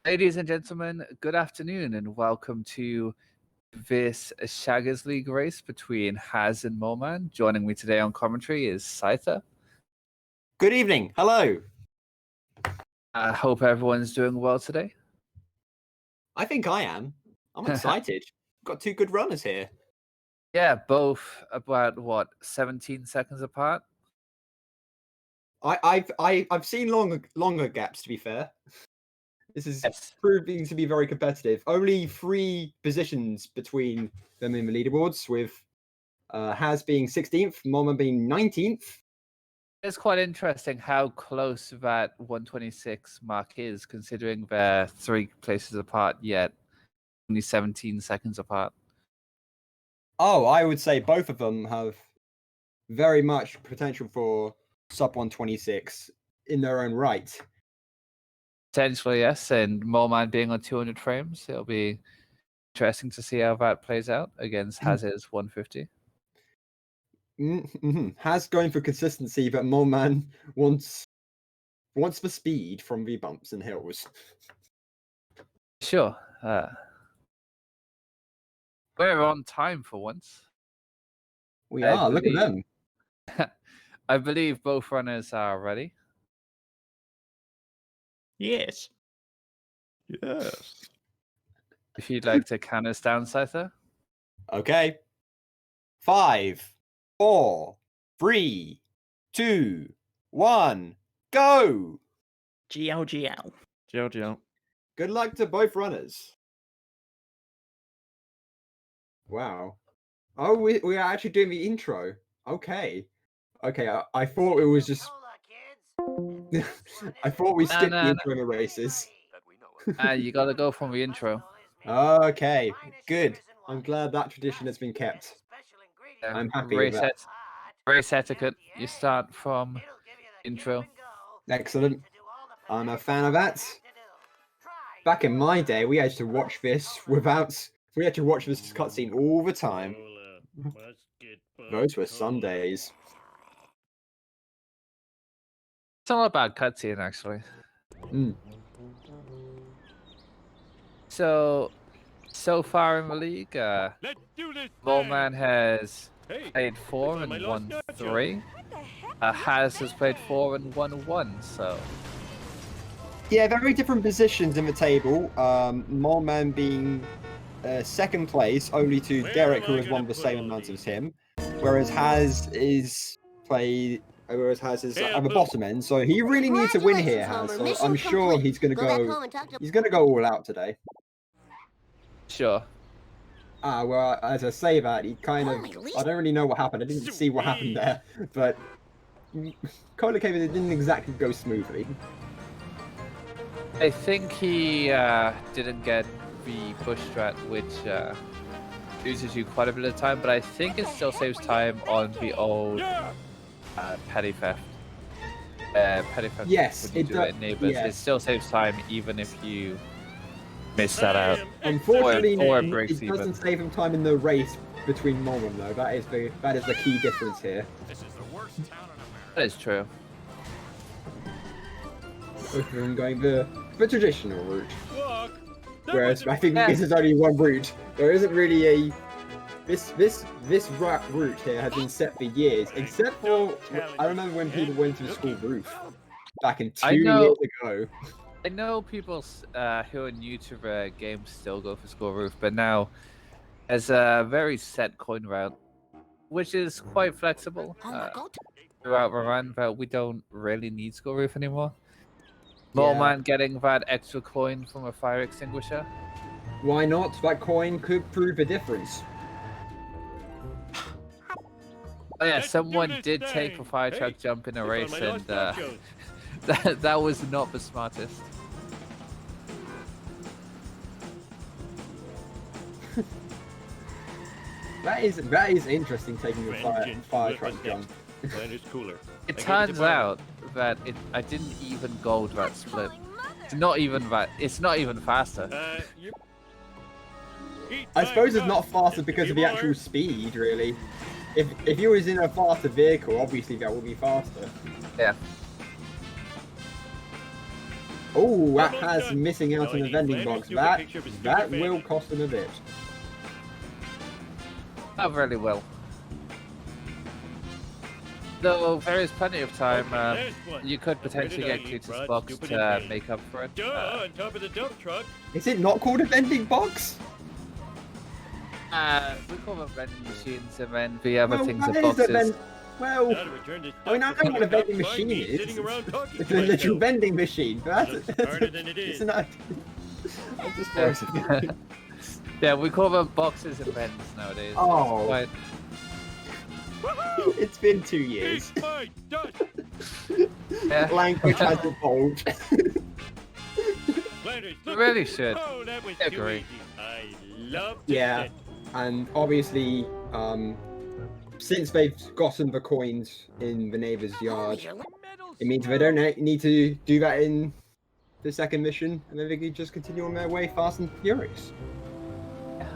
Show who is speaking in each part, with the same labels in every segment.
Speaker 1: Ladies and gentlemen, good afternoon and welcome to this Shaggers League race between Haz and Moleman. Joining me today on commentary is Scyther.
Speaker 2: Good evening. Hello.
Speaker 1: I hope everyone's doing well today.
Speaker 2: I think I am. I'm excited. Got two good runners here.
Speaker 1: Yeah, both about 17 seconds apart.
Speaker 2: I've seen longer gaps, to be fair. This is proving to be very competitive. Only 3 positions between them in the leaderboards, with Haz being 16th, Moleman being 19th.
Speaker 1: It's quite interesting how close that 126 mark is, considering they're 3 places apart, yet only 17 seconds apart.
Speaker 2: Oh, I would say both of them have very much potential for sub 126 in their own right.
Speaker 1: Potentially, yes, and Moleman being on 200 frames, it'll be interesting to see how that plays out against Haz's 150.
Speaker 2: Haz going for consistency, but Moleman wants the speed from the bumps and hills.
Speaker 1: Sure. We're on time for once.
Speaker 2: We are. Look at them.
Speaker 1: I believe both runners are ready.
Speaker 3: Yes. Yes.
Speaker 1: If you'd like to count us down, Scyther.
Speaker 2: Okay. 5, 4, 3, 2, 1, go!
Speaker 3: GL.
Speaker 2: Good luck to both runners. Wow. Oh, we are actually doing the intro. Okay. I thought it was just... I thought we skipped the intro in the races.
Speaker 1: You gotta go from the intro.
Speaker 2: Okay, good. I'm glad that tradition has been kept. I'm happy with that.
Speaker 1: Race etiquette. You start from intro.
Speaker 2: Excellent. I'm a fan of that. Back in my day, we had to watch this we had to watch this cutscene all the time. Those were Sundays.
Speaker 1: It's not a bad cutscene, actually. So far in the league, Moleman has played 4 and won 3. Haz has played 4 and won 1, so...
Speaker 2: Yeah, very different positions in the table. Moleman being second place, only to Derek, who has won the same amount as him. Whereas Haz is at the bottom end, so he really needs to win here, Haz. So I'm sure he's gonna go all out today.
Speaker 1: Sure.
Speaker 2: Well, as I say that, he kind of... I don't really know what happened. I didn't see what happened there, but... kind of came in, it didn't exactly go smoothly.
Speaker 1: I think he didn't get the push strat, which loses you quite a bit of time, but I think it still saves time on the old petty theft. Petty theft.
Speaker 2: Yes,
Speaker 1: it does.
Speaker 2: Yes.
Speaker 1: It still saves time even if you miss that out.
Speaker 2: Unfortunately,
Speaker 1: or
Speaker 2: it doesn't save him time in the race between Moleman, though. That is the key difference here.
Speaker 1: That is true.
Speaker 2: Both of them going the traditional route. Whereas I think this is only one route. There isn't really a... This route here has been set for years, except for... I remember when people went to the school roof back in 2 years ago.
Speaker 1: I know people who are new to the game still go for school roof, but now as a very set coin route, which is quite flexible throughout the run, but we don't really need school roof anymore. Moleman getting that extra coin from a fire extinguisher.
Speaker 2: Why not? That coin could prove a difference.
Speaker 1: Oh yeah, someone did take a fire truck jump in a race, and that was not the smartest.
Speaker 2: That is interesting, taking a fire truck jump.
Speaker 1: It turns out that I didn't even go that split. It's not even faster.
Speaker 2: I suppose it's not faster because of the actual speed, really. If you was in a faster vehicle, obviously that would be faster.
Speaker 1: Yeah.
Speaker 2: Oh, that has missing out on the vending box. That will cost him a bit.
Speaker 1: Not really well. Though there is plenty of time, you could potentially get Cuter's box to make up for it.
Speaker 4: On top of the dump truck.
Speaker 2: Is it not called a vending box?
Speaker 1: We call them vending machines, and then the other
Speaker 2: Well,
Speaker 1: things
Speaker 2: that
Speaker 1: are
Speaker 2: is a
Speaker 1: boxes.
Speaker 2: Well,
Speaker 4: Now to return this
Speaker 2: I mean, I
Speaker 4: dump
Speaker 2: know what a
Speaker 4: truck,
Speaker 2: vending
Speaker 4: find
Speaker 2: machine
Speaker 4: me
Speaker 2: is.
Speaker 4: sitting around talking
Speaker 2: It's
Speaker 4: to
Speaker 2: a literal
Speaker 4: myself.
Speaker 2: vending machine. But
Speaker 4: It's harder than it is.
Speaker 2: It's not. I'm just worried.
Speaker 1: Yeah, we call them boxes and vents nowadays.
Speaker 2: Oh.
Speaker 1: It's quite...
Speaker 2: It's been 2 years.
Speaker 4: Eat my dust.
Speaker 1: Yeah.
Speaker 2: Language has evolved.
Speaker 4: Flanders,
Speaker 1: You
Speaker 4: look.
Speaker 1: really should.
Speaker 4: Oh, that was
Speaker 1: I
Speaker 4: too
Speaker 1: agree.
Speaker 4: easy. I love
Speaker 2: Yeah. And obviously, since they've gotten the coins in the neighbor's yard, it means they don't need to do that in the second mission, and then they can just continue on their way fast and furious.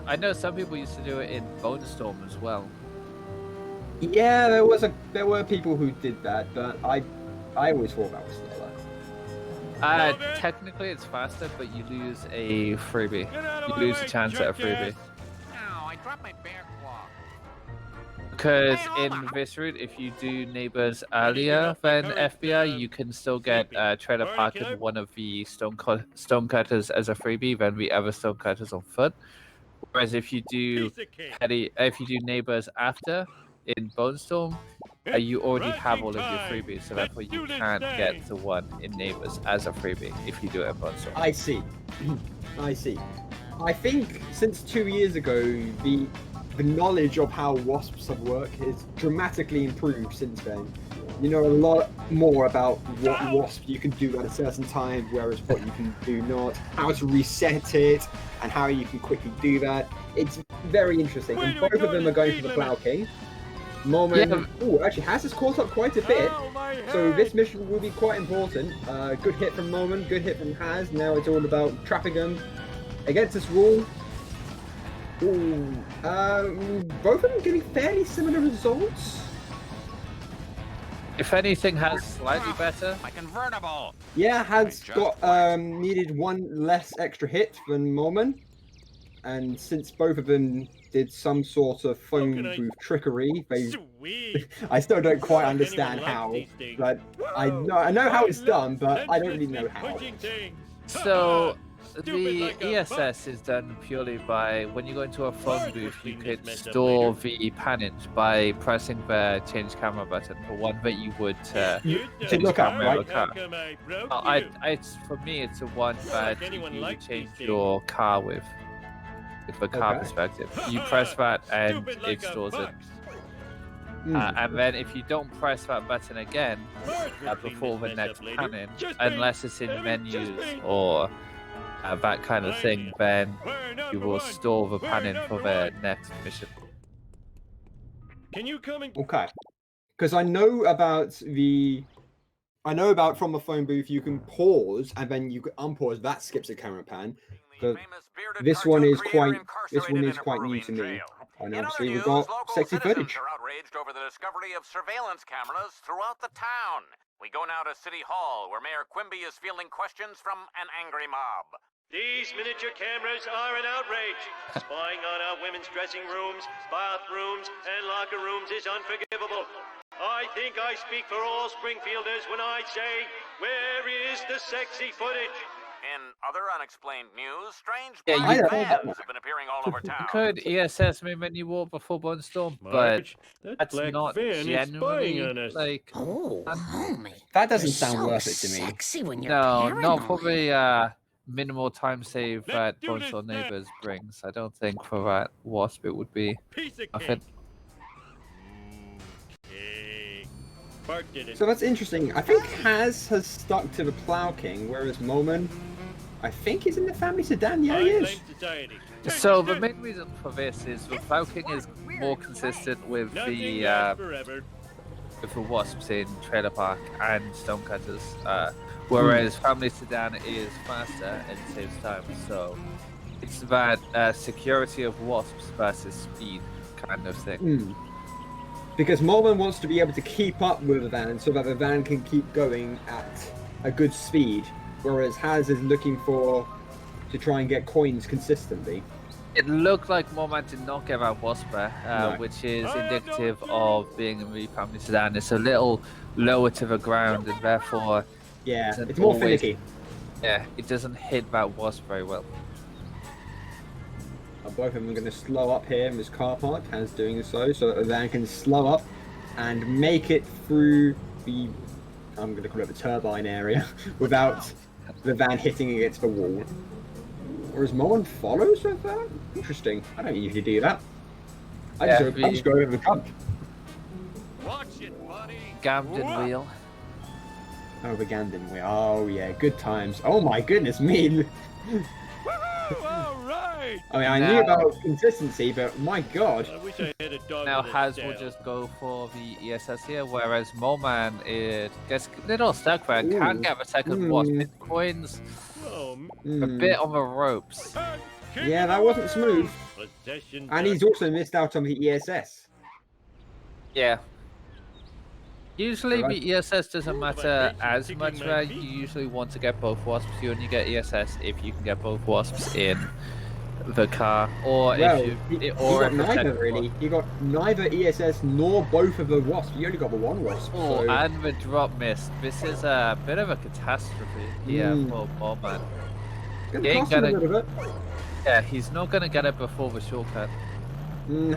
Speaker 1: I know some people used to do it in Bone Storm as well.
Speaker 2: Yeah, there were people who did that, but I always thought that was slower.
Speaker 1: Technically it's faster, but you lose a freebie.
Speaker 4: Get out of
Speaker 1: You
Speaker 4: my
Speaker 1: lose
Speaker 4: way,
Speaker 1: a chance at a freebie.
Speaker 4: jackass.
Speaker 5: Ow, I dropped my bear claw.
Speaker 1: Because
Speaker 5: Hey,
Speaker 1: in
Speaker 5: Lola.
Speaker 1: this route, if you do neighbors earlier than FBI, you can still get trailer park in one of the stonecutters as a freebie than the other stonecutters on foot. Whereas if you do
Speaker 4: Piece of cake.
Speaker 1: if you do neighbors after in Bone Storm, you already have all of your freebies, so therefore you can't get the one in neighbors as a freebie if you do it in Bone Storm.
Speaker 2: I see. I see. I think since 2 years ago, the knowledge of how wasps work has dramatically improved since then. You know a lot more about what wasp you can do at a certain time, whereas what you can do not, how to reset it, and how you can quickly do that. It's very interesting. And both of them are going for the Plow King. Moleman, actually, Haz has caught up quite a bit.
Speaker 4: Ow, my
Speaker 2: So
Speaker 4: head.
Speaker 2: this mission will be quite important. Good hit from Moleman, good hit from Haz. Now it's all about trapping them against this wall. Ooh, both of them getting fairly similar results.
Speaker 1: If anything has slightly better,
Speaker 5: My convertible.
Speaker 2: Yeah, Haz
Speaker 5: just
Speaker 2: got needed one less extra hit than Moleman, and since both of them did some sort of phone
Speaker 4: can I-
Speaker 2: booth trickery, they
Speaker 4: Sweet.
Speaker 2: I still don't quite
Speaker 4: Anyone
Speaker 2: understand
Speaker 4: likes
Speaker 2: how,
Speaker 4: these things.
Speaker 2: but I know how it's done, but I don't really know how.
Speaker 4: Punching things.
Speaker 1: so
Speaker 4: Stupid
Speaker 1: the
Speaker 4: like a
Speaker 1: ESS is done purely by when you go into a phone
Speaker 4: Hard
Speaker 1: booth, you
Speaker 4: clean
Speaker 1: could
Speaker 4: this mess up
Speaker 1: store
Speaker 4: later.
Speaker 1: the pannage by pressing the change camera button, the one that you would
Speaker 4: You
Speaker 2: to look up,
Speaker 4: dumb.
Speaker 2: right?
Speaker 4: How come I broke you?
Speaker 1: For me, it's the one that
Speaker 4: anyone
Speaker 1: you
Speaker 4: likes
Speaker 1: change
Speaker 4: these
Speaker 1: your car with the car
Speaker 2: Okay.
Speaker 1: perspective. You press that and
Speaker 4: Stupid
Speaker 1: it
Speaker 4: like a
Speaker 1: stores it.
Speaker 4: fox.
Speaker 1: And then if you don't press that button again
Speaker 4: Hard to clean
Speaker 1: before the
Speaker 4: this mess
Speaker 1: next
Speaker 4: up later.
Speaker 1: panning,
Speaker 4: Just me.
Speaker 1: unless it's in
Speaker 4: Damn it, just
Speaker 1: menus
Speaker 4: me.
Speaker 1: or that kind of thing, then
Speaker 4: We're
Speaker 1: you
Speaker 4: number
Speaker 1: will
Speaker 4: one.
Speaker 1: store the
Speaker 4: We're
Speaker 1: panning for
Speaker 4: number
Speaker 1: the
Speaker 4: one.
Speaker 1: next mission.
Speaker 4: Can you come and
Speaker 2: Okay, because I know about from the phone booth you can pause and then you can unpause. That skips a camera pan. But this one is quite new to me. And obviously we've got sexy footage.
Speaker 5: Are outraged over the discovery of surveillance cameras throughout the town. We go now to City Hall, where Mayor Quimby is fielding questions from an angry mob.
Speaker 4: These miniature cameras are an outrage. Spying on our women's dressing rooms, bathrooms, and locker rooms is unforgivable. I think I speak for all Springfielders when I say, where is the sexy footage?
Speaker 5: In other unexplained news, strange
Speaker 1: Yeah,
Speaker 5: black
Speaker 2: you-
Speaker 5: vans have been appearing all over town.
Speaker 1: Could ESS move menu war before Bone Storm, but
Speaker 4: Marge, that
Speaker 1: that's
Speaker 4: black
Speaker 1: not
Speaker 4: van is spying
Speaker 1: generally
Speaker 4: on us.
Speaker 1: like
Speaker 6: Oh, homie.
Speaker 2: That doesn't
Speaker 6: You're
Speaker 2: sound
Speaker 6: so
Speaker 2: worth it to me.
Speaker 6: Sexy when you're
Speaker 1: no, not for
Speaker 6: paranoid.
Speaker 1: the minimal time save
Speaker 4: Let's
Speaker 1: that
Speaker 4: do
Speaker 1: Bone
Speaker 4: this
Speaker 1: Storm
Speaker 4: then.
Speaker 1: Neighbors brings. I don't think for that Wasp it would be.
Speaker 4: Piece of
Speaker 1: Okay.
Speaker 4: cake. Cake. Bart did it.
Speaker 2: So that's interesting. I think Haz has stuck to the Plow King, whereas Moleman, I think he's in the family sedan. Yeah, he is.
Speaker 4: Blame society.
Speaker 1: So the main reason for this is the Falcon is more consistent with
Speaker 4: Nothing
Speaker 1: the
Speaker 4: lasts forever.
Speaker 1: Wasps in Trailer Park and Stonecutters, whereas Family Sedan is faster and saves time. So it's that security of Wasps versus speed kind of thing.
Speaker 2: Hmm. Because Moleman wants to be able to keep up with the van so that the van can keep going at a good speed, whereas Haz is looking to try and get coins consistently.
Speaker 1: It looked like Moleman did not get that Wasper,
Speaker 2: No.
Speaker 1: which is indicative of being in the family sedan. It's a little lower to the ground, and therefore,
Speaker 2: Yeah,
Speaker 1: Isn't
Speaker 2: it's more
Speaker 1: always-
Speaker 2: finicky.
Speaker 1: yeah, it doesn't hit that Wasp very well.
Speaker 2: Both of them are going to slow up here in this car park. Haz doing so that the van can slow up and make it through the, I'm going to call it the turbine area, without the van hitting against the wall. Whereas Moleman follows with that? Interesting. I don't usually do that. I just go over the jump.
Speaker 4: Watch it, buddy.
Speaker 1: Gamden wheel.
Speaker 2: Over Gandon way. Oh yeah, good times. Oh my goodness me.
Speaker 4: All right.
Speaker 2: I mean, I knew about consistency, but my god.
Speaker 4: I wish I had a dog
Speaker 1: Now
Speaker 4: with a
Speaker 1: Haz will
Speaker 4: tail.
Speaker 1: just go for the ESS here, whereas Moleman gets a little stuck there, can't
Speaker 2: Ooh.
Speaker 1: get the second Wasp. His coins
Speaker 4: Oh,
Speaker 1: a bit on the ropes.
Speaker 2: Yeah, that wasn't smooth.
Speaker 4: Possession.
Speaker 2: And he's also missed out on the ESS.
Speaker 1: Yeah. Usually
Speaker 2: Alright.
Speaker 1: the ESS doesn't matter as
Speaker 4: Kicking
Speaker 1: much
Speaker 4: my
Speaker 1: there.
Speaker 4: feet.
Speaker 1: You usually want to get both Wasps. You only get ESS if you can get both Wasps in the car, or
Speaker 2: Well,
Speaker 1: if you,
Speaker 2: he
Speaker 1: or
Speaker 2: got
Speaker 1: if the
Speaker 2: neither
Speaker 1: second
Speaker 2: really.
Speaker 1: Wasp.
Speaker 2: He got neither ESS nor both of the Wasps. He only got the one Wasp.
Speaker 1: Oh,
Speaker 2: So
Speaker 1: and the drop missed. This is a bit of a catastrophe here for Moleman.
Speaker 2: gonna
Speaker 1: he ain't
Speaker 2: cost him a
Speaker 1: gonna-
Speaker 2: little bit.
Speaker 1: Yeah, he's not gonna get it before the shortcut.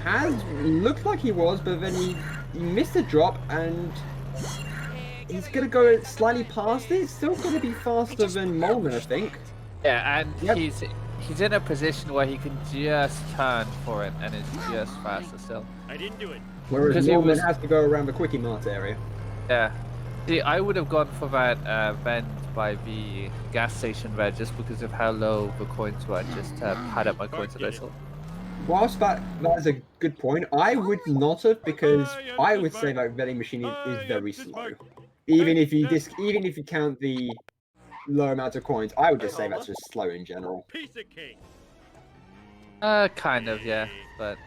Speaker 2: Haz looked like he was, but then he missed a drop and he's gonna go slightly past it. It's still gonna be faster than Moleman, I think.
Speaker 1: Yeah, and
Speaker 2: Yep.
Speaker 1: he's in a position where he can just turn for it, and it's just faster still.
Speaker 4: I didn't do it.
Speaker 2: Whereas
Speaker 1: Because he
Speaker 2: Moleman
Speaker 1: was-
Speaker 2: has to go around the Quickie Mart area.
Speaker 1: Yeah. See, I would have gone for that vent by the gas station there just because of how low the coins were. Just pad up my coins a little.
Speaker 2: Whilst that is a good point, I would not have, because I would say that vending machine is very slow. Even if you count the low amount of coins, I would just say that's just slow in general.
Speaker 4: Piece of cake.
Speaker 1: Kind of, yeah. But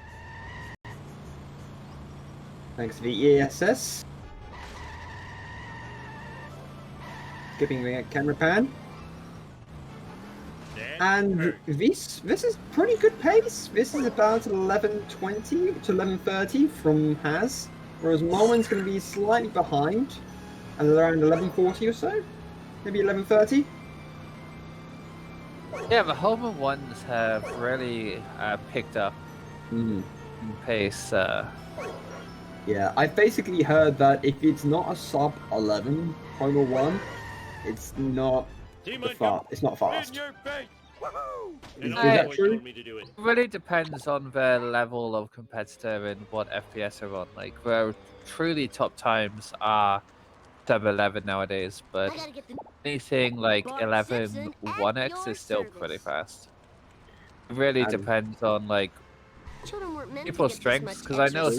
Speaker 2: Thanks to the ESS. Skipping the camera pan. And this is pretty good pace. This is about 11:20 to 11:30 from Haz, whereas Moleman's going to be slightly behind, and around 11:40 or so, maybe 11:30.
Speaker 1: yeah, the Homer ones have really picked up in pace.
Speaker 2: Yeah, I basically heard that if it's not a sub 11 Homer 1, it's not it's not fast.
Speaker 4: In your face. Woohoo!
Speaker 2: Is
Speaker 4: And
Speaker 2: that
Speaker 4: Always
Speaker 2: true?
Speaker 4: told me to do it.
Speaker 1: Really depends on the level of competitor and what FPS they're on. Like, the truly top times are sub 11 nowadays, but anything like 11 1x is still pretty fast. It really
Speaker 2: And-
Speaker 1: depends on like people's strengths, because I know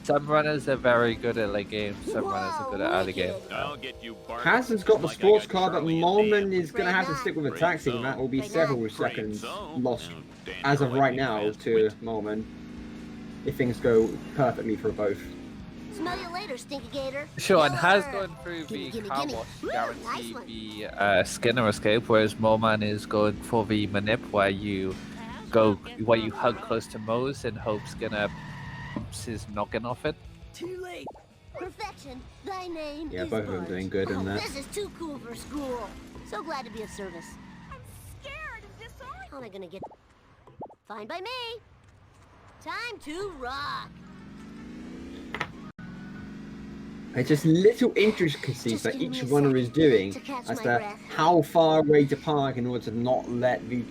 Speaker 1: some runners are very good at late game, some runners are good at early game.
Speaker 5: I'll get you barked
Speaker 2: Haz has got the
Speaker 5: like I
Speaker 2: sports
Speaker 5: got
Speaker 2: car, but
Speaker 5: Charlie and
Speaker 2: Moleman
Speaker 5: Dan.
Speaker 2: is going to have to stick with a taxi, and that will be several
Speaker 5: Great,
Speaker 2: seconds
Speaker 5: so,
Speaker 2: lost
Speaker 5: now, Dan,
Speaker 2: as of
Speaker 5: you're
Speaker 2: right
Speaker 5: like
Speaker 2: now
Speaker 5: fast
Speaker 2: to
Speaker 5: wit.
Speaker 2: Moleman, if things go perfectly for both.
Speaker 6: Smell you later, Stinky Gator.
Speaker 1: Sure, and has
Speaker 6: Yeller.
Speaker 1: gone through the
Speaker 6: Gimme,
Speaker 1: car
Speaker 6: gimme.
Speaker 1: wash,
Speaker 6: Woo,
Speaker 1: guaranteed
Speaker 6: nice one.
Speaker 1: the Skinner escape, whereas Moleman is going for the manip, where you hug close to Mose and hope Skinner bumps his noggin off it.
Speaker 6: Too late. Perfection. Thy name
Speaker 2: Yeah,
Speaker 6: is
Speaker 2: both of them
Speaker 6: Bud.
Speaker 2: doing good in that.
Speaker 6: This is too cool for school. So glad to be of service.
Speaker 7: I'm scared and disoriented.
Speaker 6: How am I gonna get? Fine by me. Time to rock.
Speaker 2: It's just little intricacies
Speaker 6: Just
Speaker 2: that
Speaker 6: give me
Speaker 2: each
Speaker 6: a
Speaker 2: runner
Speaker 6: sec
Speaker 2: is doing
Speaker 6: to catch
Speaker 2: as
Speaker 6: my
Speaker 2: to
Speaker 6: breath.
Speaker 2: how far away to park in order to not let the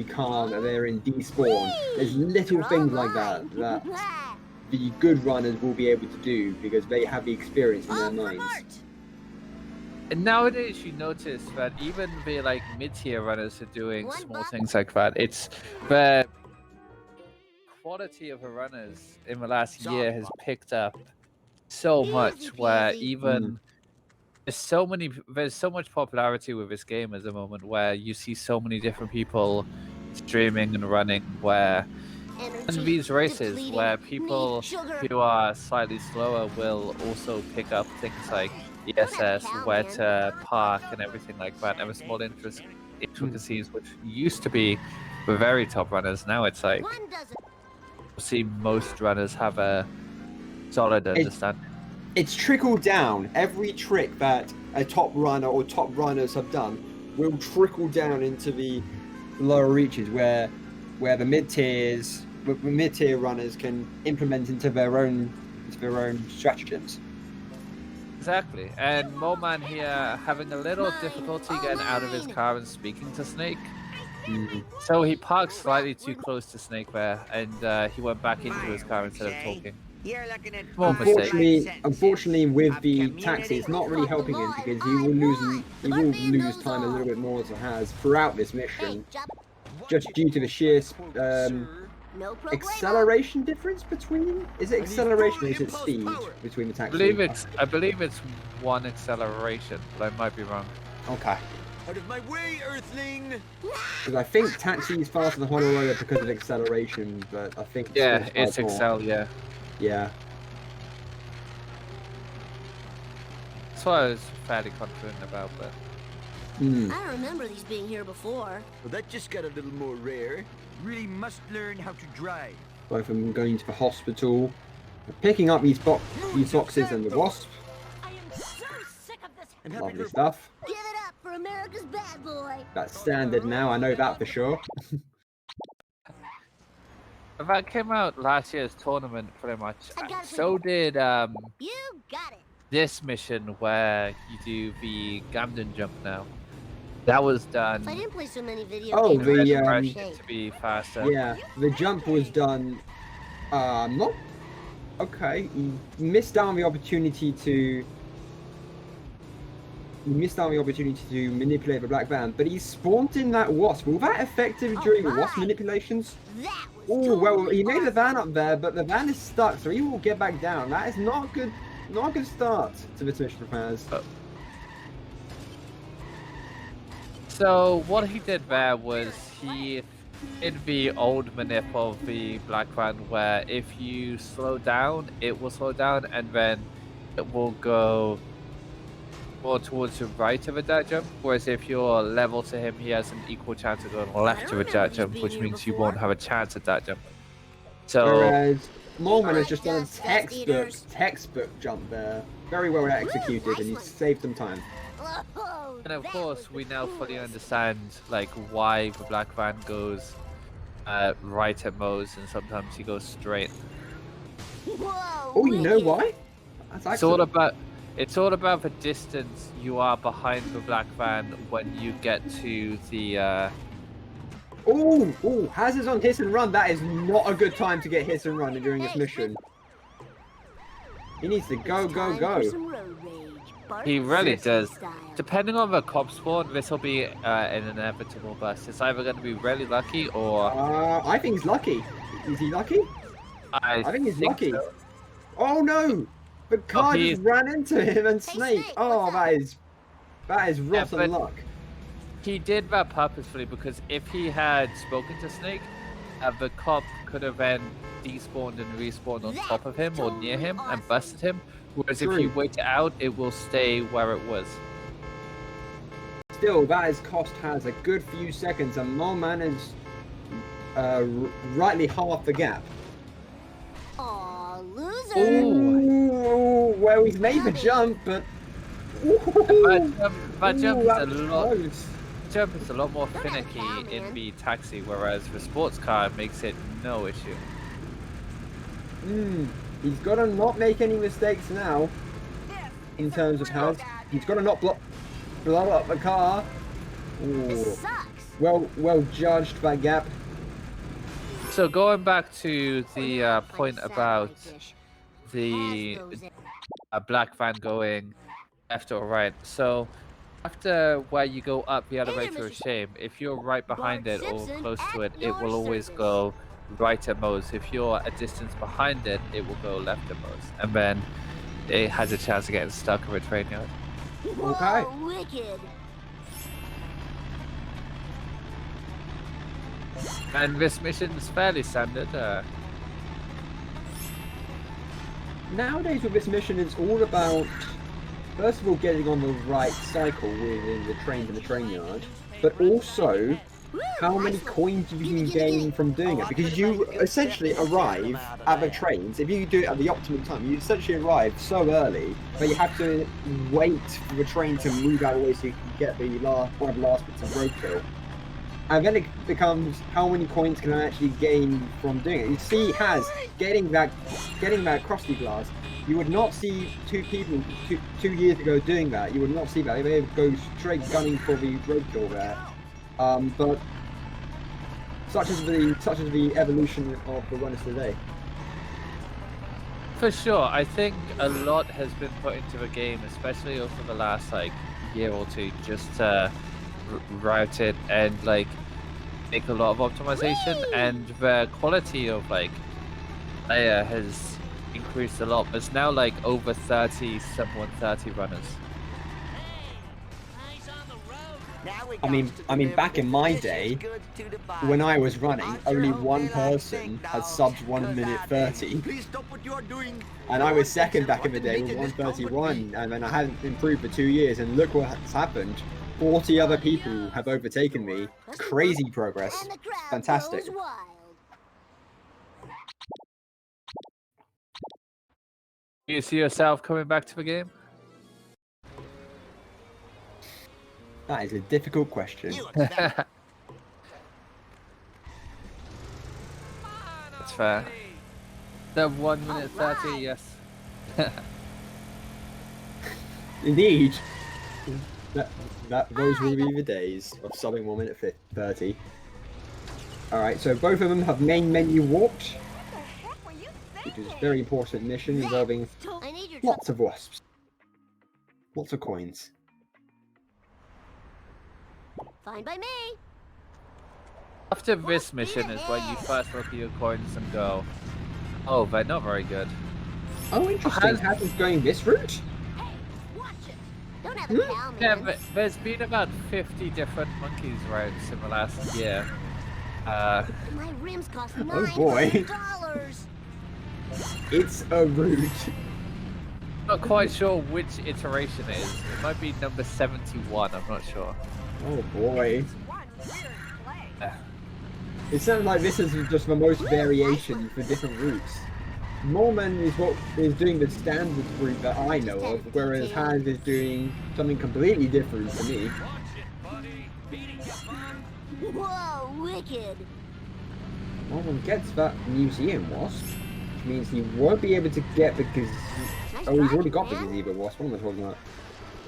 Speaker 2: car that they're in despawn. There's little
Speaker 6: You're
Speaker 2: things
Speaker 6: all
Speaker 2: like that
Speaker 6: mine.
Speaker 2: that the good runners will be able to do because they have the experience in their
Speaker 6: All for
Speaker 2: minds.
Speaker 6: Mart.
Speaker 1: And nowadays, you notice that even the like mid-tier runners are doing
Speaker 6: One
Speaker 1: small
Speaker 6: buck.
Speaker 1: things like that. It's the quality of the runners in the last year has picked up so much.
Speaker 6: Easy
Speaker 1: Where
Speaker 6: peasy.
Speaker 1: even there's so much popularity with this game at the moment, where you see so many different people streaming and running. Where
Speaker 6: Energy
Speaker 1: in these races,
Speaker 6: depleting.
Speaker 1: where
Speaker 6: Need
Speaker 1: people
Speaker 6: sugar.
Speaker 1: who are slightly slower will also pick up things like ESS, where to park, and everything like that. And the small intricacies, which used to be the very top runners, now it's like
Speaker 6: One doesn't.
Speaker 1: see most runners have a solid understanding.
Speaker 2: It's trickled down. Every trick that a top runner or top runners have done will trickle down into the lower reaches, where the mid-tier runners can implement into their own stratagems.
Speaker 1: Exactly. And Moleman here having a little difficulty getting out of his car and speaking to Snake. So he parked slightly too close to Snake there, and he went back into his car instead of talking. Small mistake.
Speaker 2: Unfortunately, with the taxi, it's not really helping him because he will lose time a little bit more as it has throughout this mission, just due to the sheer acceleration difference between. Is it acceleration or is it speed between the taxi?
Speaker 1: I believe it's one acceleration, but I might be wrong.
Speaker 2: Okay.
Speaker 8: Out of my way, Earthling!
Speaker 2: Because I think taxi is faster than Honolulu because of acceleration, but I think
Speaker 1: it's Excel, yeah.
Speaker 2: Yeah.
Speaker 1: That's what I was fairly confident about, but
Speaker 6: I don't remember these being here before.
Speaker 8: Well, that just got a little more rare. Really must learn how to drive.
Speaker 2: Both of them going to the hospital, picking up these boxes and the wasp.
Speaker 7: I am so sick of this.
Speaker 2: Lovely stuff.
Speaker 6: Give it up for America's bad boy.
Speaker 2: That's standard now, I know that for sure.
Speaker 1: that came out last year's tournament, pretty much. So did
Speaker 6: You got it.
Speaker 1: this mission where you do the Gamden jump now. That was done.
Speaker 6: I didn't play so many video
Speaker 2: Oh,
Speaker 6: games.
Speaker 1: to be faster.
Speaker 2: Yeah, the jump was done. Not okay. He missed out on the opportunity to. He missed out on the opportunity to manipulate the black van, but he spawned in that wasp. Will that affect him during the wasp manipulations? Oh well, he made the van up there, but the van is stuck, so he will get back down. That is not good. Not a good start to this mission for fans.
Speaker 1: So what he did there was he did the old manip of the black van, where if you slow down, it will slow down, and then it will go more towards the right of a dirt jump. Whereas if you're level to him, he has an equal chance of going left of a dirt jump, which means you won't have a chance at that jump. So
Speaker 2: whereas Moleman has just done a textbook jump there, very well executed, and he saved some time.
Speaker 1: And of course, we now fully understand like why the black van goes right at Moe's, and sometimes he goes straight.
Speaker 2: Oh, you know why? That's
Speaker 1: It's all about the distance you are behind the black van when you get to the.
Speaker 2: Oh, Hazard's on hit and run. That is not a good time to get hit and run during this mission. He needs to go.
Speaker 1: He really does. Depending on the cop spawn, this will be an inevitable bust. It's either going to be really lucky or.
Speaker 2: I think he's lucky. Is he lucky?
Speaker 1: I
Speaker 2: think he's lucky.
Speaker 1: So.
Speaker 2: Oh no! The car just ran into him and Snake. Oh, that is rotten luck.
Speaker 1: He did that purposefully because if he had spoken to Snake, the cop could have then despawned and respawned on top of him or near him and busted him. Whereas if you wait it out, it will stay where it was.
Speaker 2: Still, that has cost Haz a good few seconds, and Moleman is rightly half the gap.
Speaker 6: Aw, loser.
Speaker 2: Ooh, well, he's made the jump, but
Speaker 1: that jump is a lot more finicky in the taxi, whereas the sports car makes it no issue.
Speaker 2: He's got to not make any mistakes now in terms of Haz. He's got to not blow up the car. Ooh. Well judged by Gap.
Speaker 1: So going back to the point about the black van going left or right. So after where you go up the elevator of shame, if you're right behind it or close to it, it will always go right at Moe's. If you're a distance behind it, it will go left at Moe's. And then it has a chance of getting stuck in a train yard.
Speaker 2: Okay.
Speaker 6: Whoa, wicked.
Speaker 1: And this mission is fairly standard.
Speaker 2: Nowadays with this mission, it's all about first of all, getting on the right cycle within the trains in the train yard, but also how many coins you can gain from doing it. Because you essentially arrive at the trains, if you do it at the optimum time, you essentially arrive so early that you have to wait for the train to move out of the way so you can get the one of the last bits of roadkill. And then it becomes how many coins can I actually gain from doing it. You see, getting that crusty glass. You would not see two people 2 years ago doing that. You would not see that. They would go straight gunning for the roadkill there. But such is the evolution of the runners today.
Speaker 1: For sure, I think a lot has been put into the game, especially over the last year or two, just to route it and make a lot of optimization, and the quality of player has increased a lot. There's now over 30 runners.
Speaker 2: I mean, back in my day, when I was running, only one person had subbed 1 minute 30, and I was second back in the day with 1:31, and then I hadn't improved for 2 years, and look what's happened. 40 other people have overtaken me. Crazy progress. Fantastic.
Speaker 1: Do you see yourself coming back to the game?
Speaker 2: That is a difficult question.
Speaker 1: That's fair. The 1 minute 30, yes.
Speaker 2: Indeed. Those will be the days of subbing 1 minute 30. Alright, so both of them have main menu warped, which is a very important mission involving lots of wasps. Lots of coins.
Speaker 6: Fine by me.
Speaker 1: After this mission is when you first look at your coins and go, oh, they're not very good.
Speaker 2: Oh, interesting. Haz going this route?
Speaker 6: Don't have a cow, man.
Speaker 1: Yeah, but there's been about 50 different monkeys routes in the last year.
Speaker 6: My rims cost
Speaker 2: Oh boy.
Speaker 6: $900.
Speaker 2: It's a route.
Speaker 1: Not quite sure which iteration it is. It might be number 71, I'm not sure.
Speaker 2: Oh boy. It sounds like this is just the most variation for different routes. Moleman is doing the standard route that I know of, whereas Haz is doing something completely different to me.
Speaker 6: Whoa, wicked.
Speaker 2: Moleman gets that museum wasp, which means he won't be able to get the oh, he's already got the gazebo wasp. What am I talking about?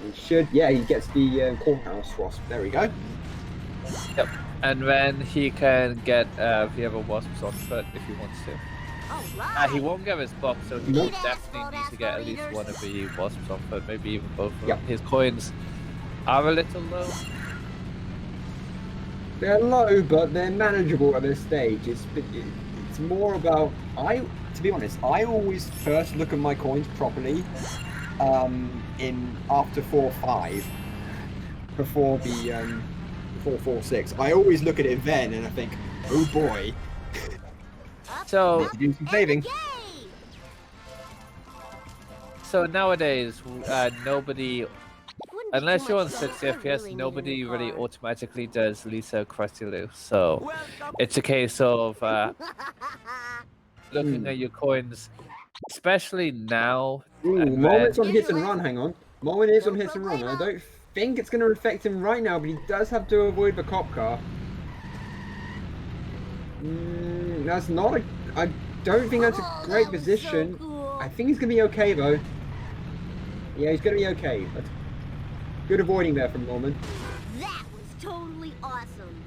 Speaker 2: He should, yeah, he gets the courthouse wasp. There we go.
Speaker 1: Yep. And then he can get the other wasps on foot if he wants to. He won't get his box, so he will definitely need to get at least one of the wasps on foot, maybe even both of them.
Speaker 2: Yep.
Speaker 1: His coins are a little low.
Speaker 2: They're low, but they're manageable at this stage. It's more about, to be honest, I always first look at my coins properly in after 4-5 before the 4-4-6. I always look at it then and I think, oh boy.
Speaker 1: So
Speaker 2: do some saving.
Speaker 1: So nowadays, nobody, unless you're on 60 FPS, nobody really automatically does Lisa Krusty Lou. So it's a case of looking at your coins, especially now.
Speaker 2: Moleman's on hit and run, hang on. Moleman is on hit and run. I don't think it's going to affect him right now, but he does have to avoid the cop car. That's not a... I don't think that's a great position. I think he's going to be okay, though. Yeah, he's going to be okay. That's good avoiding there from Moleman.
Speaker 6: That was totally awesome.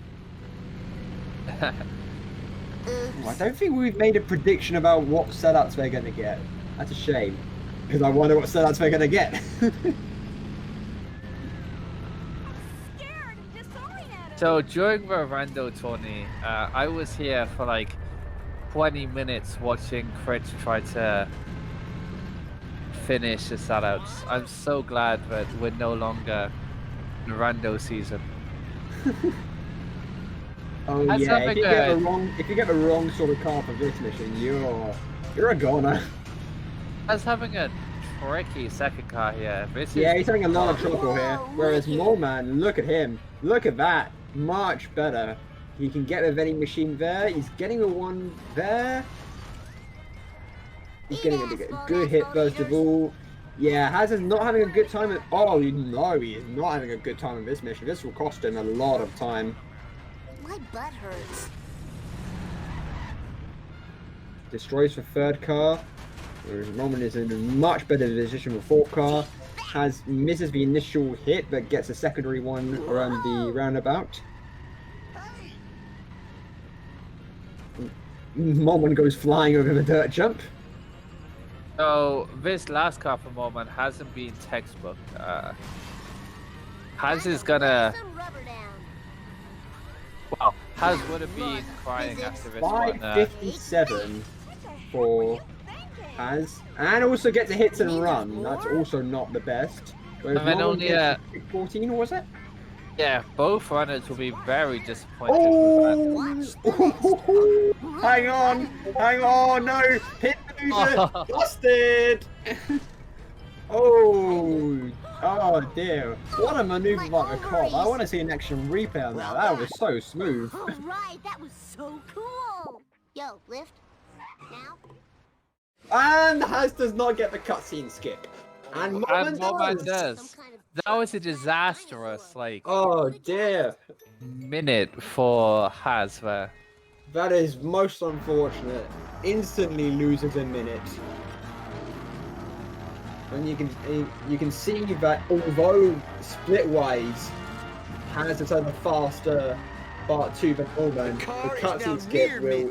Speaker 2: I don't think we've made a prediction about what setups they're going to get. That's a shame. Because I wonder what setups they're going to get.
Speaker 1: So during the rando tourney, I was here for like 20 minutes watching Crit try to finish the sellouts. I'm so glad that we're no longer in rando season.
Speaker 2: Oh
Speaker 1: That's
Speaker 2: yeah, if you get the wrong sort of car for this mission, you're a goner.
Speaker 1: I was having a tricky second car here.
Speaker 2: Yeah, he's having a lot of trouble here. Whereas Moleman, look at him. Look at that. Much better. He can get a vending machine there. He's getting a one there. He's getting a good hit first of all. Yeah, Haz is not having a good time. Oh, no, he is not having a good time in this mission. This will cost him a lot of time.
Speaker 6: My butt hurts.
Speaker 2: Destroys for third car. Whereas Moleman is in a much better position with fourth car. Haz misses the initial hit, but gets a secondary one around the roundabout. Moleman goes flying over the dirt jump.
Speaker 1: So this last car for Moleman hasn't been textbook. Haz is gonna. Well, Haz would have been crying after this one.
Speaker 2: 557 for Haz, and also gets a hit and run. That's also not the best.
Speaker 1: And then only
Speaker 2: 14, was it?
Speaker 1: Yeah, both runners will be very disappointed.
Speaker 2: Oh! Hang on, no, hit the busted. Oh dear, what a maneuver by the cop. I want to see an action replay on that. That was so smooth.
Speaker 6: All right, that was so cool. Yo, lift. Now.
Speaker 2: And Haz does not get the cutscene skip. And
Speaker 1: Moleman does. That was a disastrous, like,
Speaker 2: oh dear,
Speaker 1: minute for Haz there.
Speaker 2: that is most unfortunate. Instantly loses a minute. And you can see that although splitwise Haz has had a faster part 2 than Moleman, the cutscene skip will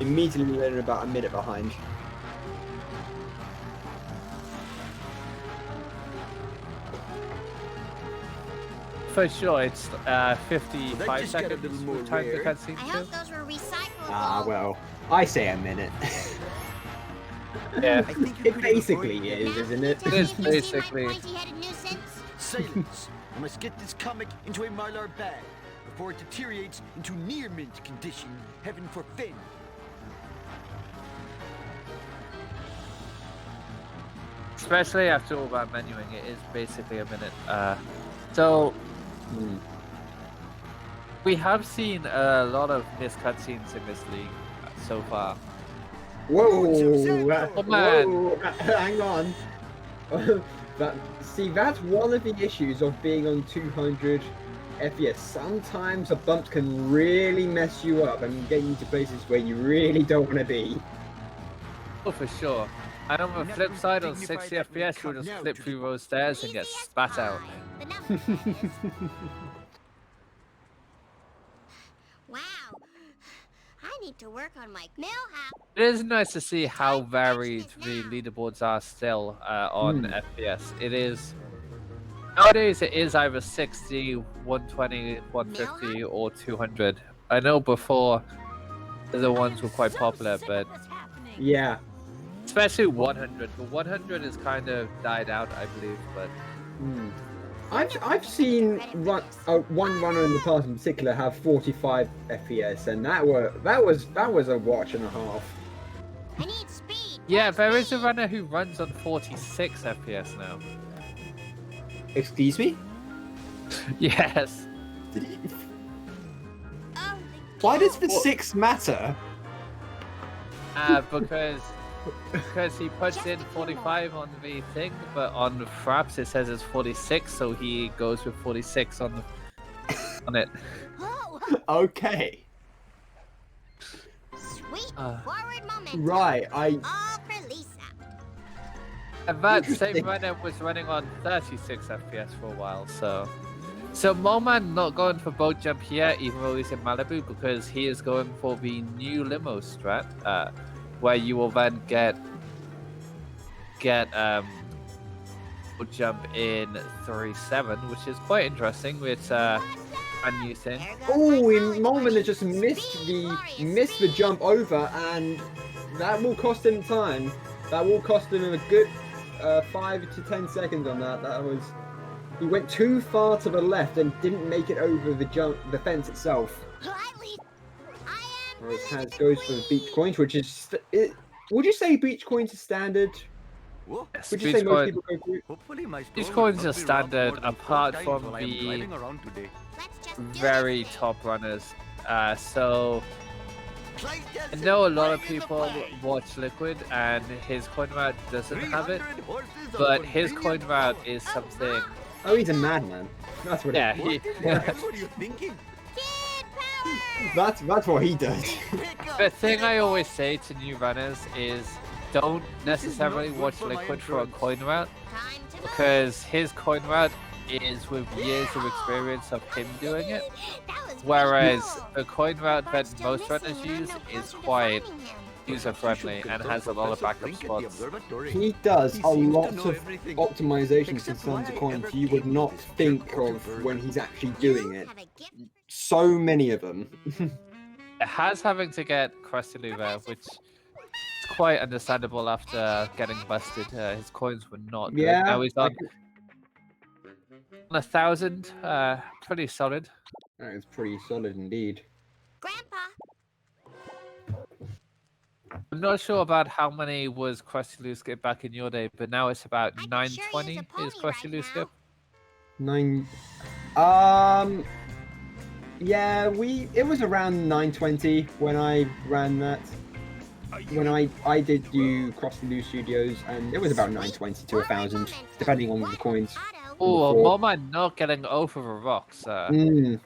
Speaker 2: immediately let him about a minute behind.
Speaker 1: For sure, it's 55 seconds with time to cutscene.
Speaker 6: I hope those were recyclable.
Speaker 2: Ah, well, I say a minute.
Speaker 1: Yeah,
Speaker 2: It basically is, isn't it?
Speaker 1: it is basically.
Speaker 8: Silence! I must get this comic into a Mylar bag before it deteriorates into near mint condition. Heaven forfend.
Speaker 1: Especially after all that menuing, it is basically a minute. So we have seen a lot of missed cutscenes in this league so far.
Speaker 2: Whoa!
Speaker 1: Oh man!
Speaker 2: Whoa, hang on. That's one of the issues of being on 200 FPS. Sometimes the bumps can really mess you up and get you to places where you really don't want to be.
Speaker 1: Oh, for sure. And on the flip side, on 60 FPS, you'll just flip through those stairs and get spat out.
Speaker 6: Wow. I need to work on my millhouse.
Speaker 1: It is nice to see how varied the leaderboards are still on FPS. It is... Nowadays, it is either 60, 120, 150, or 200. I know before, the ones were quite popular, but...
Speaker 2: Yeah.
Speaker 1: Especially 100, but 100 is kind of died out, I believe. But
Speaker 2: I've seen one runner in the past in particular have 45 FPS, and that was a watch and a half.
Speaker 6: I need speed.
Speaker 1: yeah, there is a runner who runs on 46 FPS now.
Speaker 2: Excuse me?
Speaker 1: Yes.
Speaker 2: Why does the 6 matter?
Speaker 1: Because he puts in 45 on the thing, but on Fraps it says it's 46, so he goes with 46 on it.
Speaker 2: Okay.
Speaker 6: Sweet forward momentum.
Speaker 2: Right,
Speaker 6: All for Lisa.
Speaker 1: And that same
Speaker 2: Interesting.
Speaker 1: runner was running on 36 FPS for a while, so Moleman not going for boat jump here, even though he's in Malibu, because he is going for the new limo strat, where you will then get boat jump in 37, which is quite interesting. It's a new thing.
Speaker 2: Oh, Moleman has just missed the jump over, and that will cost him time. That will cost him a good 5 to 10 seconds on that. He went too far to the left and didn't make it over the fence itself. Whereas Haz goes for the beach point, which is Would you say beach coins are standard?
Speaker 8: Whoa.
Speaker 1: Yes,
Speaker 2: Would you say
Speaker 1: beach
Speaker 2: most
Speaker 1: coin-
Speaker 2: people go through?
Speaker 8: Hopefully my
Speaker 1: These
Speaker 8: score
Speaker 1: coins
Speaker 8: will not
Speaker 1: are
Speaker 8: be robbed
Speaker 1: standard
Speaker 8: more than 4
Speaker 1: apart
Speaker 8: times
Speaker 1: from
Speaker 8: while I am
Speaker 1: the
Speaker 8: driving around today.
Speaker 6: Let's just do
Speaker 1: very
Speaker 6: this thing.
Speaker 1: top runners. So
Speaker 8: Clyde
Speaker 1: I
Speaker 8: Desert,
Speaker 1: know a lot of
Speaker 8: right in the
Speaker 1: people
Speaker 8: bag.
Speaker 1: watch Liquid and his coin route doesn't have it,
Speaker 8: 300 horses of
Speaker 1: but his coin
Speaker 8: convenient
Speaker 1: route
Speaker 8: power.
Speaker 1: is something.
Speaker 2: Oh, he's a madman. That's what.
Speaker 1: Yeah,
Speaker 2: It,
Speaker 1: he,
Speaker 8: What are you thinking?
Speaker 6: Kid power!
Speaker 2: that's what he does.
Speaker 8: Pick up
Speaker 1: the thing I
Speaker 8: Philip.
Speaker 1: always say to new runners is don't necessarily
Speaker 8: good
Speaker 1: watch
Speaker 8: for my
Speaker 1: Liquid for a
Speaker 8: insurance.
Speaker 1: coin route
Speaker 6: Time to
Speaker 1: because his coin route is with years of experience of him doing it.
Speaker 6: That was
Speaker 1: Whereas
Speaker 6: cool.
Speaker 1: the coin route that
Speaker 6: Part's still
Speaker 1: most runners
Speaker 6: missing, and I'm
Speaker 1: use
Speaker 6: no
Speaker 1: is
Speaker 6: closer to
Speaker 1: quite
Speaker 6: finding him.
Speaker 1: user friendly and has a lot of backup spots.
Speaker 2: He does
Speaker 8: He
Speaker 2: a
Speaker 8: seems to
Speaker 2: lot
Speaker 8: know
Speaker 2: of
Speaker 8: everything.
Speaker 2: optimizations
Speaker 8: Except
Speaker 2: in
Speaker 8: why
Speaker 2: terms of
Speaker 8: I
Speaker 2: coins
Speaker 8: ever
Speaker 2: you would
Speaker 8: came
Speaker 2: not
Speaker 8: to this
Speaker 2: think
Speaker 8: jerk
Speaker 2: of
Speaker 8: bird.
Speaker 2: when he's actually
Speaker 6: You
Speaker 2: doing it.
Speaker 6: have a gift.
Speaker 2: So many of them.
Speaker 1: It has having to get Krusty Louver, which is quite understandable after getting busted. His coins were not good.
Speaker 2: Yeah,
Speaker 1: Now he's
Speaker 2: I
Speaker 1: on
Speaker 2: could-
Speaker 1: 1,000. Pretty solid.
Speaker 2: that is pretty solid indeed.
Speaker 6: Grandpa,
Speaker 1: I'm not sure about how many was Krusty Lou Skip back in your day, but now it's about
Speaker 6: I can sure use
Speaker 1: 920
Speaker 6: a
Speaker 1: is
Speaker 6: pony
Speaker 1: Krusty
Speaker 6: right
Speaker 1: Lou
Speaker 6: now.
Speaker 1: Skip.
Speaker 2: 9. Yeah, it was around 920 when I ran that. When I did do Cross the New Studios, and it was about 920 to 1,000, depending on the coins.
Speaker 1: Oh,
Speaker 2: Before.
Speaker 1: Moleman not getting over the rocks.
Speaker 2: Mm,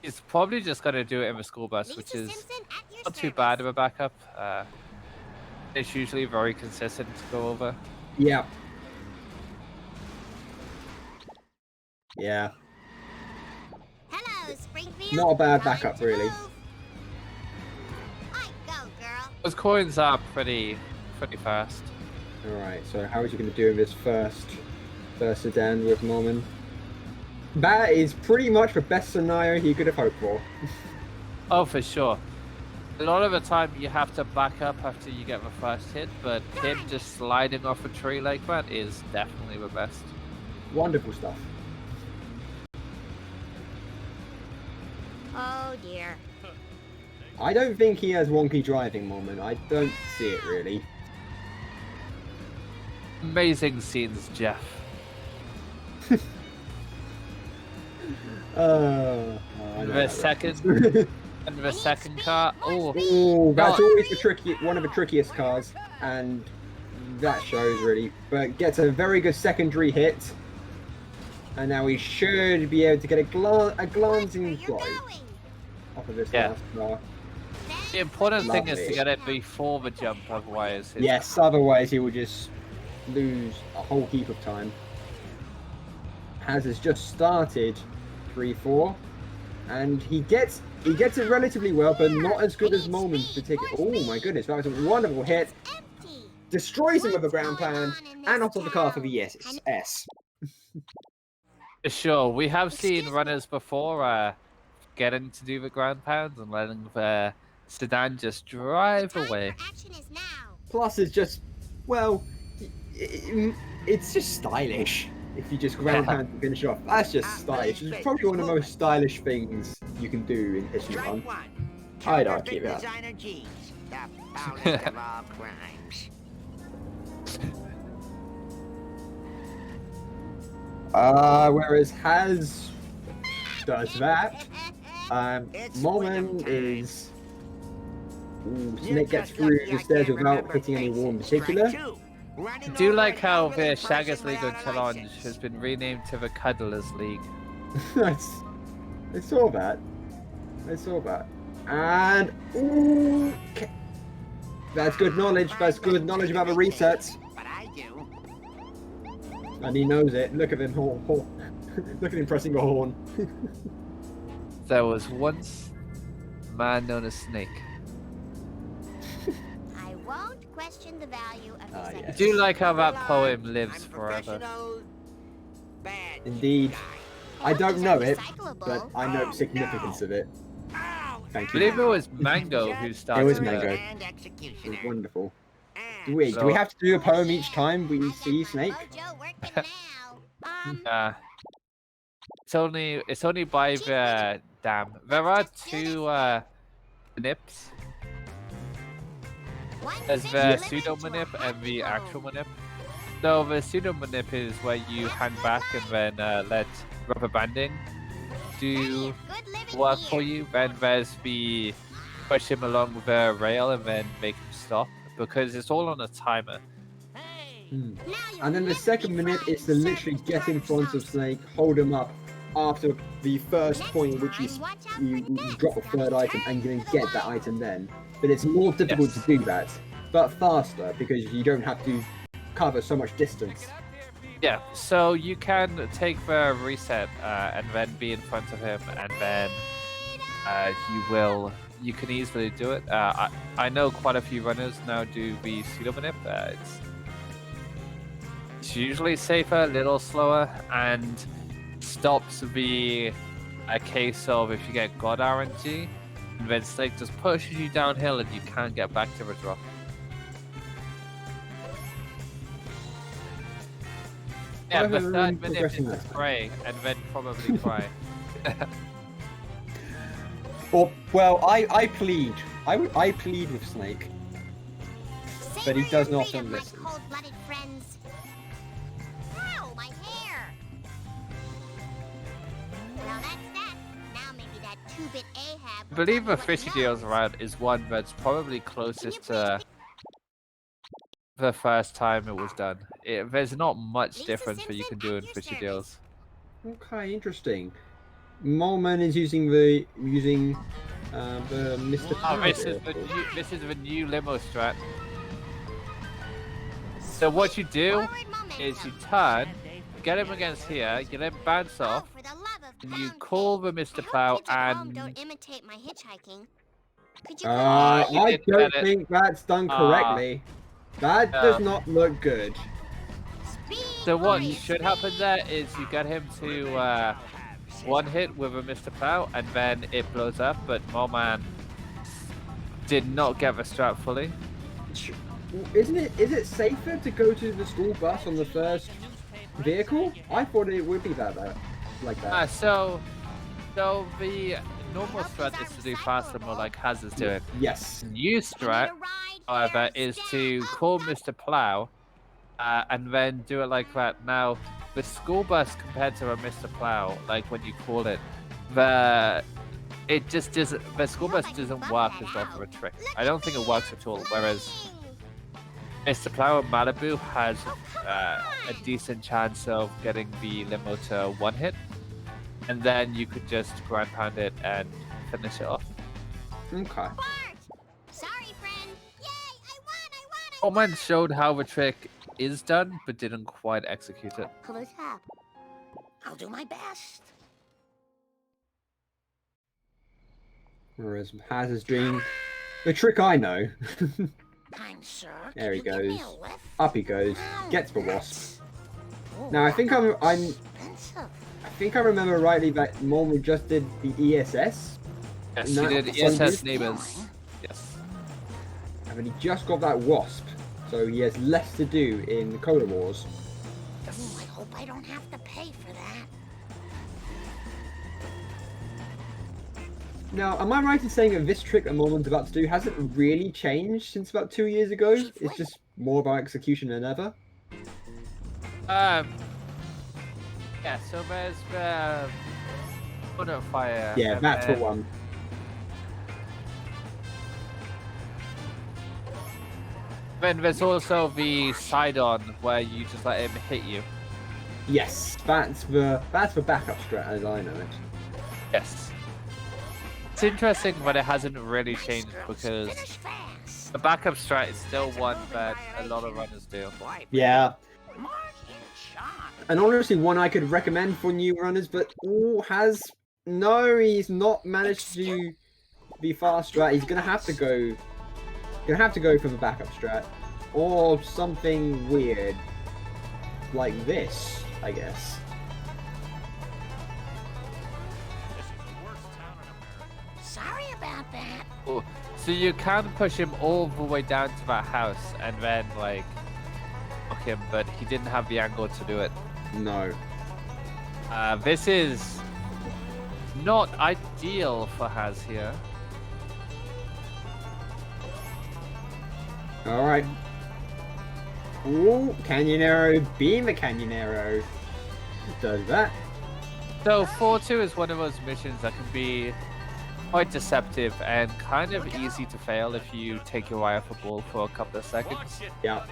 Speaker 1: He's probably just going to do it in the school bus,
Speaker 6: Lisa
Speaker 1: which is
Speaker 6: Simpson at your
Speaker 1: not too
Speaker 6: service.
Speaker 1: bad of a backup. It's usually very consistent to go over.
Speaker 2: yeah. Yeah.
Speaker 6: Hello, Springfield.
Speaker 2: Not a bad
Speaker 6: Time
Speaker 2: backup,
Speaker 6: to
Speaker 2: really.
Speaker 6: move. I go, girl.
Speaker 1: Those coins are pretty fast.
Speaker 2: Alright, so how is he going to do in this first sedan with Norman? That is pretty much the best scenario he could have hoped for.
Speaker 1: Oh, for sure. A lot of the time you have to back up after you get the first hit, but him just sliding off a tree like that is definitely the best.
Speaker 2: Wonderful stuff.
Speaker 6: Oh dear.
Speaker 2: I don't think he has wonky driving, Norman. I don't see it really.
Speaker 1: Amazing scenes, Jeff.
Speaker 2: I know
Speaker 1: The
Speaker 2: that
Speaker 1: second
Speaker 2: reference.
Speaker 1: and the second car. Oh,
Speaker 2: Ooh, that's
Speaker 1: No.
Speaker 2: always one of the trickiest cars, and that shows really. But gets a very good secondary hit, and now he should be able to get a glancing
Speaker 6: Where you're
Speaker 2: drive
Speaker 6: going.
Speaker 2: off of this
Speaker 1: Yeah.
Speaker 2: last car.
Speaker 1: the important thing is to
Speaker 2: Lovely.
Speaker 1: get it before the jump, otherwise. His
Speaker 2: Yes, otherwise he will just lose a whole heap of time. Has just started 3-4, and he gets it relatively well, but not as good as Moleman's particular. Oh my goodness, that was a wonderful hit.
Speaker 6: Empty.
Speaker 2: Destroys him with a
Speaker 6: What's
Speaker 2: ground
Speaker 6: going
Speaker 2: pound,
Speaker 6: on in this
Speaker 2: and off of the car for the
Speaker 6: town?
Speaker 2: S.
Speaker 1: For sure, we have seen
Speaker 6: Excuse me.
Speaker 1: runners before getting to do the ground pounds and letting the sedan just drive
Speaker 6: Time
Speaker 1: away.
Speaker 6: for action is now.
Speaker 2: Plus, it's just, well, it's just stylish. If you just ground pound and finish it off, that's just stylish. It's probably one of the most stylish things you can do in History
Speaker 9: Strike
Speaker 2: Run.
Speaker 9: one.
Speaker 2: I'd argue
Speaker 9: Counterfeit
Speaker 2: that.
Speaker 9: designer jeans. The foulest of all crimes.
Speaker 2: Whereas Haz does that.
Speaker 9: It's
Speaker 2: Moleman
Speaker 9: winning time.
Speaker 2: is. Ooh,
Speaker 9: You
Speaker 2: Snake gets
Speaker 9: just
Speaker 2: through
Speaker 9: lucky
Speaker 2: the
Speaker 9: I
Speaker 2: stairs
Speaker 9: can't
Speaker 2: without
Speaker 9: remember
Speaker 2: hitting any wall in
Speaker 9: faces. Strike
Speaker 2: particular.
Speaker 9: two. Running
Speaker 1: I do
Speaker 9: over
Speaker 1: like
Speaker 9: an
Speaker 1: how the
Speaker 9: elderly
Speaker 1: Shaggers
Speaker 9: person
Speaker 1: League of
Speaker 9: without a
Speaker 1: Challenge
Speaker 9: license.
Speaker 1: has been renamed to the Cuddlers League.
Speaker 2: I saw that. And ooh, that's good knowledge. That's good knowledge about the resets.
Speaker 9: But I do.
Speaker 2: And he knows it. Look at him, horn. Look at him pressing the horn.
Speaker 1: There was once a man known as Snake.
Speaker 6: I won't question the value of your
Speaker 2: Ah,
Speaker 6: second
Speaker 2: yes.
Speaker 1: I do like how that
Speaker 9: Hold
Speaker 1: poem
Speaker 9: on.
Speaker 1: lives
Speaker 9: I'm
Speaker 1: forever.
Speaker 9: professional. Bad
Speaker 2: Indeed.
Speaker 9: guy.
Speaker 2: I don't know it,
Speaker 6: Recyclable.
Speaker 2: but I know the significance of it.
Speaker 9: Ow!
Speaker 2: Thank
Speaker 1: I
Speaker 2: you.
Speaker 1: believe it was Mango who started
Speaker 2: was
Speaker 1: that.
Speaker 2: Mango.
Speaker 9: And
Speaker 2: It
Speaker 9: executioner.
Speaker 2: was wonderful.
Speaker 9: And
Speaker 2: Wait, do we have to do a poem each time we
Speaker 6: I got
Speaker 2: see
Speaker 6: my
Speaker 2: Snake?
Speaker 6: mojo working now.
Speaker 1: It's only by the dam. There are two nips. There's the pseudo manip and the actual manip. So the pseudo manip is where you hang back and then let rubber banding do work for you. Then there's the push him along the rail and then make him stop, because it's all on a timer.
Speaker 2: And then the second manip is to literally get in front of Snake, hold him up after the first point in which you drop the third item, and you're going to get that item then. But it's more difficult to do that, but faster, because you don't have to cover so much distance.
Speaker 1: Yeah, so you can take the reset and then be in front of him, and then you can easily do it. I know quite a few runners now do the pseudo manip. It's usually safer, a little slower, and stops the case of if you get God RNG, and then Snake just pushes you downhill and you can't get back to the drop. Yeah, the third manip is to spray and then probably cry.
Speaker 2: Well, I plead. I plead with Snake, but he does not often listen.
Speaker 1: I believe the Fishy Deals route is one that's probably closest to the first time it was done. There's not much difference that you can do in Fishy Deals.
Speaker 2: Okay, interesting. Moleman is using the Mr.
Speaker 1: Oh, this is the new limo strat. So what you do is you turn, get him against here, you then bounce off, and you call the Mr. Plow and...
Speaker 6: Don't imitate my hitchhiking.
Speaker 2: I don't think that's done correctly. That does not look good.
Speaker 1: So what should happen there is you get him to one hit with a Mr. Plow, and then it blows up, but Moleman did not get the strat fully.
Speaker 2: Is it safer to go to the school bus on the first vehicle? I thought it would be like that.
Speaker 1: So the normal strat is to do faster, more like Haz is doing.
Speaker 2: Yes.
Speaker 1: New strat, however, is to call Mr. Plow and then do it like that. Now, the school bus compared to a Mr. Plow, like when you call it, the school bus doesn't work as well for a trick. I don't think it works at all. Whereas Mr. Plow in Malibu has a decent chance of getting the limo to one hit, and then you could just ground pound it and finish it off.
Speaker 2: Okay.
Speaker 6: Sorry, friend. Yay! I won!
Speaker 1: Moleman showed how the trick is done, but didn't quite execute it.
Speaker 6: Close up. I'll do my best.
Speaker 2: Whereas Haz is doing the trick I know.
Speaker 6: Kind sir.
Speaker 2: There he goes. Up he goes. Gets the wasp. Now I think I remember rightly that Moleman just did the ESS.
Speaker 1: Yes, he did ESS neighbors. Yes.
Speaker 2: And then he just got that wasp, so he has less to do in the Cola Wars.
Speaker 6: Oh, I hope I don't have to pay for that.
Speaker 2: Now, am I right in saying that this trick that Moleman's about to do hasn't really changed since about 2 years ago? It's just more about execution than ever?
Speaker 1: Yeah, so there's the Butter Fire.
Speaker 2: Yeah, that's the one.
Speaker 1: Then there's also the side-on where you just let him hit you.
Speaker 2: Yes, that's the backup strat as I know it.
Speaker 1: Yes. It's interesting, but it hasn't really changed because the backup strat is still one that a lot of runners do.
Speaker 2: Yeah. And honestly, one I could recommend for new runners, but he's not managed to do the fast strat. He's gonna have to go for the backup strat, or something weird like this, I guess.
Speaker 6: Sorry about that.
Speaker 1: Oh, so you can push him all the way down to that house and then like hook him, but he didn't have the angle to do it.
Speaker 2: No.
Speaker 1: This is not ideal for Haz here.
Speaker 2: All right. Ooh, Canyonero, beam a Canyonero. Does that.
Speaker 1: So 4-2 is one of those missions that can be quite deceptive and kind of easy to fail if you take your eye off a ball for a couple of seconds.
Speaker 2: Yeah.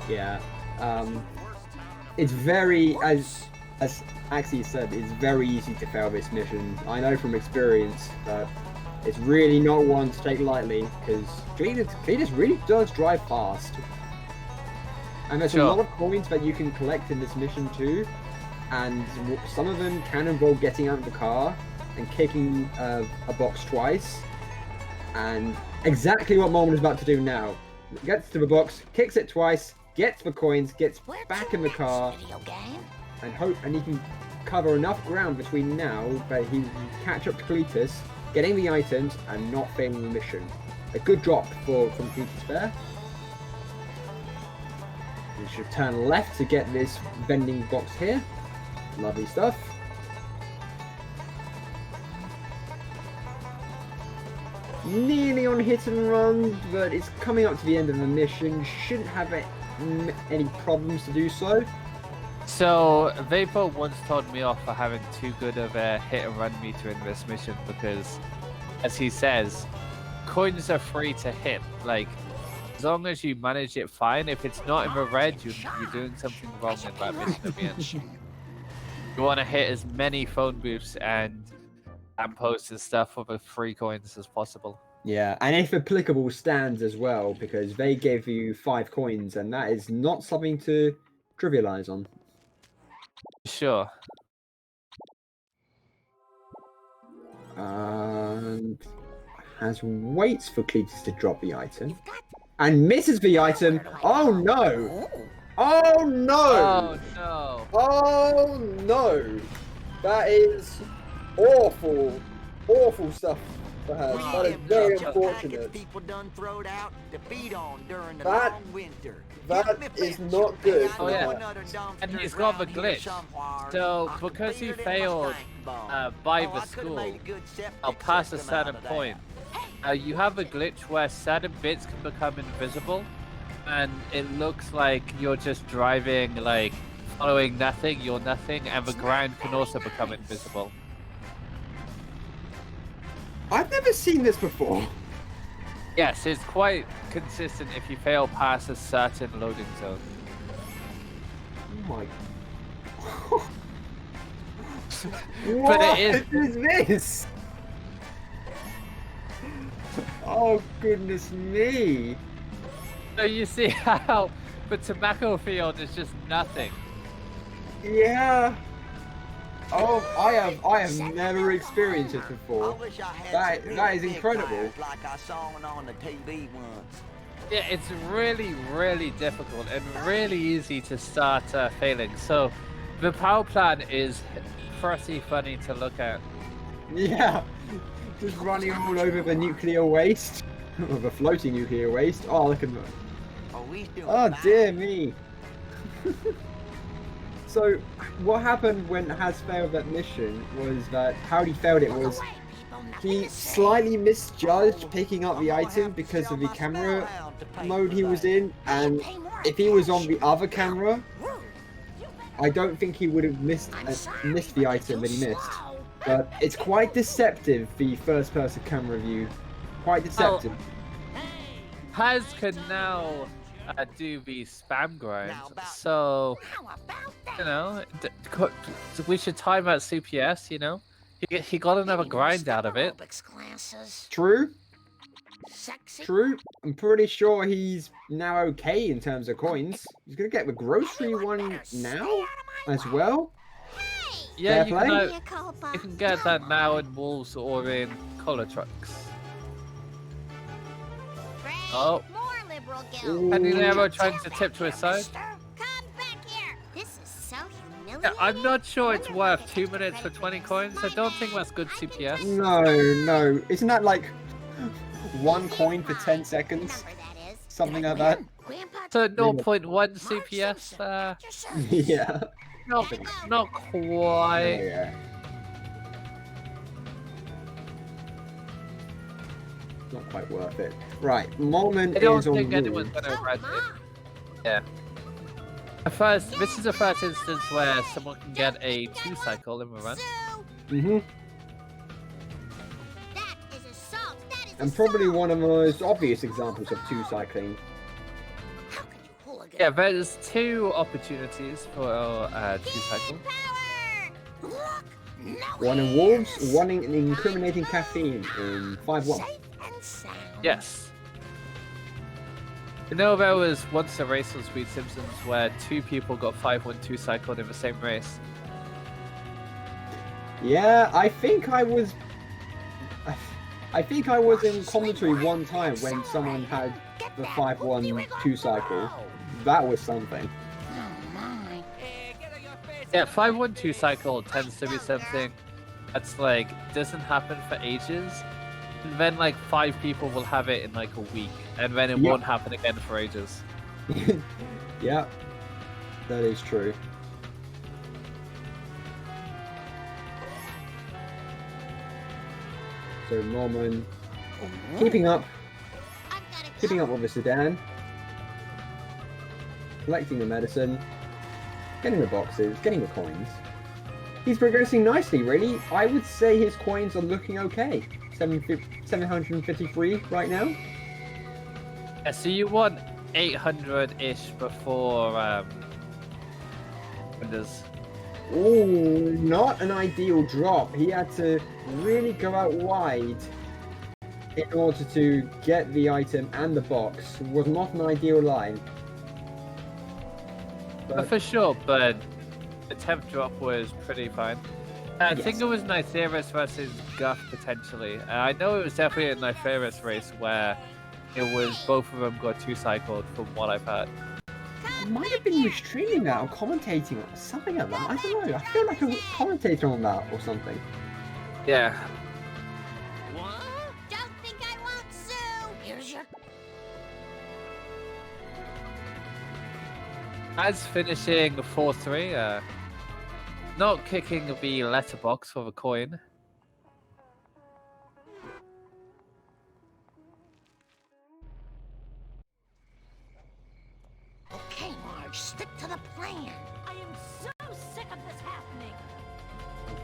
Speaker 2: Yeah. It's very, as Axie said, it's very easy to fail this mission. I know from experience that it's really not one to take lightly, because Cletus really does drive fast. And there's a lot of coins that you can collect in this mission too, and some of them can involve getting out of the car and kicking a box twice. And exactly what Moleman is about to do now. Gets to the box, kicks it twice, gets the coins, gets back in the car, and he can cover enough ground between now that he can catch up to Cletus, getting the items and not failing the mission. A good drop from Cletus there. You should turn left to get this vending box here. Lovely stuff. Nearly on hit and run, but it's coming up to the end of the mission. Shouldn't have any problems to do so.
Speaker 1: So Vapor once told me off for having too good of a hit and run meter in this mission because, as he says, coins are free to hit. Like, as long as you manage it fine, if it's not in the red, you're doing something wrong in that mission at the end. You want to hit as many phone booths and lampposts and stuff for the free coins as possible.
Speaker 2: Yeah, and if applicable, stands as well, because they give you 5 coins, and that is not something to trivialize on.
Speaker 1: Sure.
Speaker 2: And has waits for Cletus to drop the item. And misses the item. Oh no! Oh no!
Speaker 1: Oh no!
Speaker 2: Oh no! That is awful, awful stuff for her. That is very unfortunate. That is not good.
Speaker 1: Oh yeah, and he's got the glitch. So because he failed by the school, I'll pass a certain point. You have a glitch where certain bits can become invisible, and it looks like you're just driving, like following nothing. You're nothing, and the ground can also become invisible.
Speaker 2: I've never seen this before.
Speaker 1: Yes, it's quite consistent if you fail past a certain loading zone.
Speaker 2: Oh my.
Speaker 1: But
Speaker 2: What
Speaker 1: it
Speaker 2: is this? Oh goodness me!
Speaker 1: So you see how the tobacco field is just nothing.
Speaker 2: Yeah. Oh, I have never experienced it before. That is incredible.
Speaker 8: Like I saw it on the TV once.
Speaker 1: Yeah, it's really, really difficult and really easy to start failing. So the power plant is pretty funny to look at.
Speaker 2: Yeah. Just running all over the nuclear waste. Or the floating nuclear waste. Oh, look at that. Oh, dear me. So, what happened when Haz failed that mission was that how he failed it was he slightly misjudged picking up the item because of the camera mode he was in, and if he was on the other camera, I don't think he would have missed the item that he missed. But it's quite deceptive, the first-person camera view. Quite deceptive.
Speaker 1: Haz can now do the spam grinds, so you know we should time out CPS. You know, he got another grind out of it.
Speaker 2: True. True. I'm pretty sure he's now okay in terms of coins. He's gonna get the grocery one now as well.
Speaker 1: Yeah, you can get that now in Wolves or in Cola Trucks. Oh. Penny Nero trying to tip to his side. Yeah, I'm not sure it's worth 2 minutes for 20 coins. I don't think that's good CPS.
Speaker 2: No. Isn't that like 1 coin for 10 seconds? Something like that?
Speaker 1: So 0.1 CPS?
Speaker 2: Yeah.
Speaker 1: Not quite.
Speaker 2: Yeah. not quite worth it. Right, Moleman
Speaker 1: I don't
Speaker 2: is on
Speaker 1: think
Speaker 2: the
Speaker 1: anyone's
Speaker 2: roof.
Speaker 1: gonna rent it. Yeah. This is the first instance where someone can get a 2-cycle in a run.
Speaker 2: Mm-hmm.
Speaker 6: That is assault. That is
Speaker 2: And probably one of the most obvious examples of 2-cycling.
Speaker 6: How could you hooligan?
Speaker 1: Yeah, there's 2 opportunities for 2-cycle.
Speaker 6: Power! Look, no
Speaker 2: One in Wolves, one in incriminating caffeine in 5-1.
Speaker 6: Safe and sound.
Speaker 1: Yes. You know, there was once a race on Speed Simpsons where 2 people got 5-1 2-cycled in the same race.
Speaker 2: Yeah, I think I was in commentary one time when someone had the 5-1 2-cycle. That was something.
Speaker 6: Oh my.
Speaker 1: Yeah, 5-1 2-cycle tends to be something that's like doesn't happen for ages. And then like 5 people will have it in like a week, and then it
Speaker 2: Yeah.
Speaker 1: won't happen again for ages.
Speaker 2: Yeah, that is true. So Moleman keeping up with the sedan, collecting the medicine, getting the boxes, getting the coins. He's progressing nicely, really. I would say his coins are looking okay. 753 right now.
Speaker 1: Yeah, so you want 800-ish before Windows.
Speaker 2: Oh, not an ideal drop. He had to really go out wide in order to get the item and the box. Was not an ideal line.
Speaker 1: For sure, but the 10th drop was pretty fine. I think it was Nytheris versus Guff potentially. I know it was definitely a Nytheris race where it was both of them got 2-cycled from what I've heard.
Speaker 2: It might have been streaming that or commentating or something like that. I don't know. I feel like a commentator on that or something.
Speaker 1: Yeah.
Speaker 6: What? Don't think I won't sue. Here's your.
Speaker 1: As finishing 4-3, not kicking the letterbox for the coin.
Speaker 6: Okay, Marge, stick to the plan.
Speaker 7: I am so sick of this happening.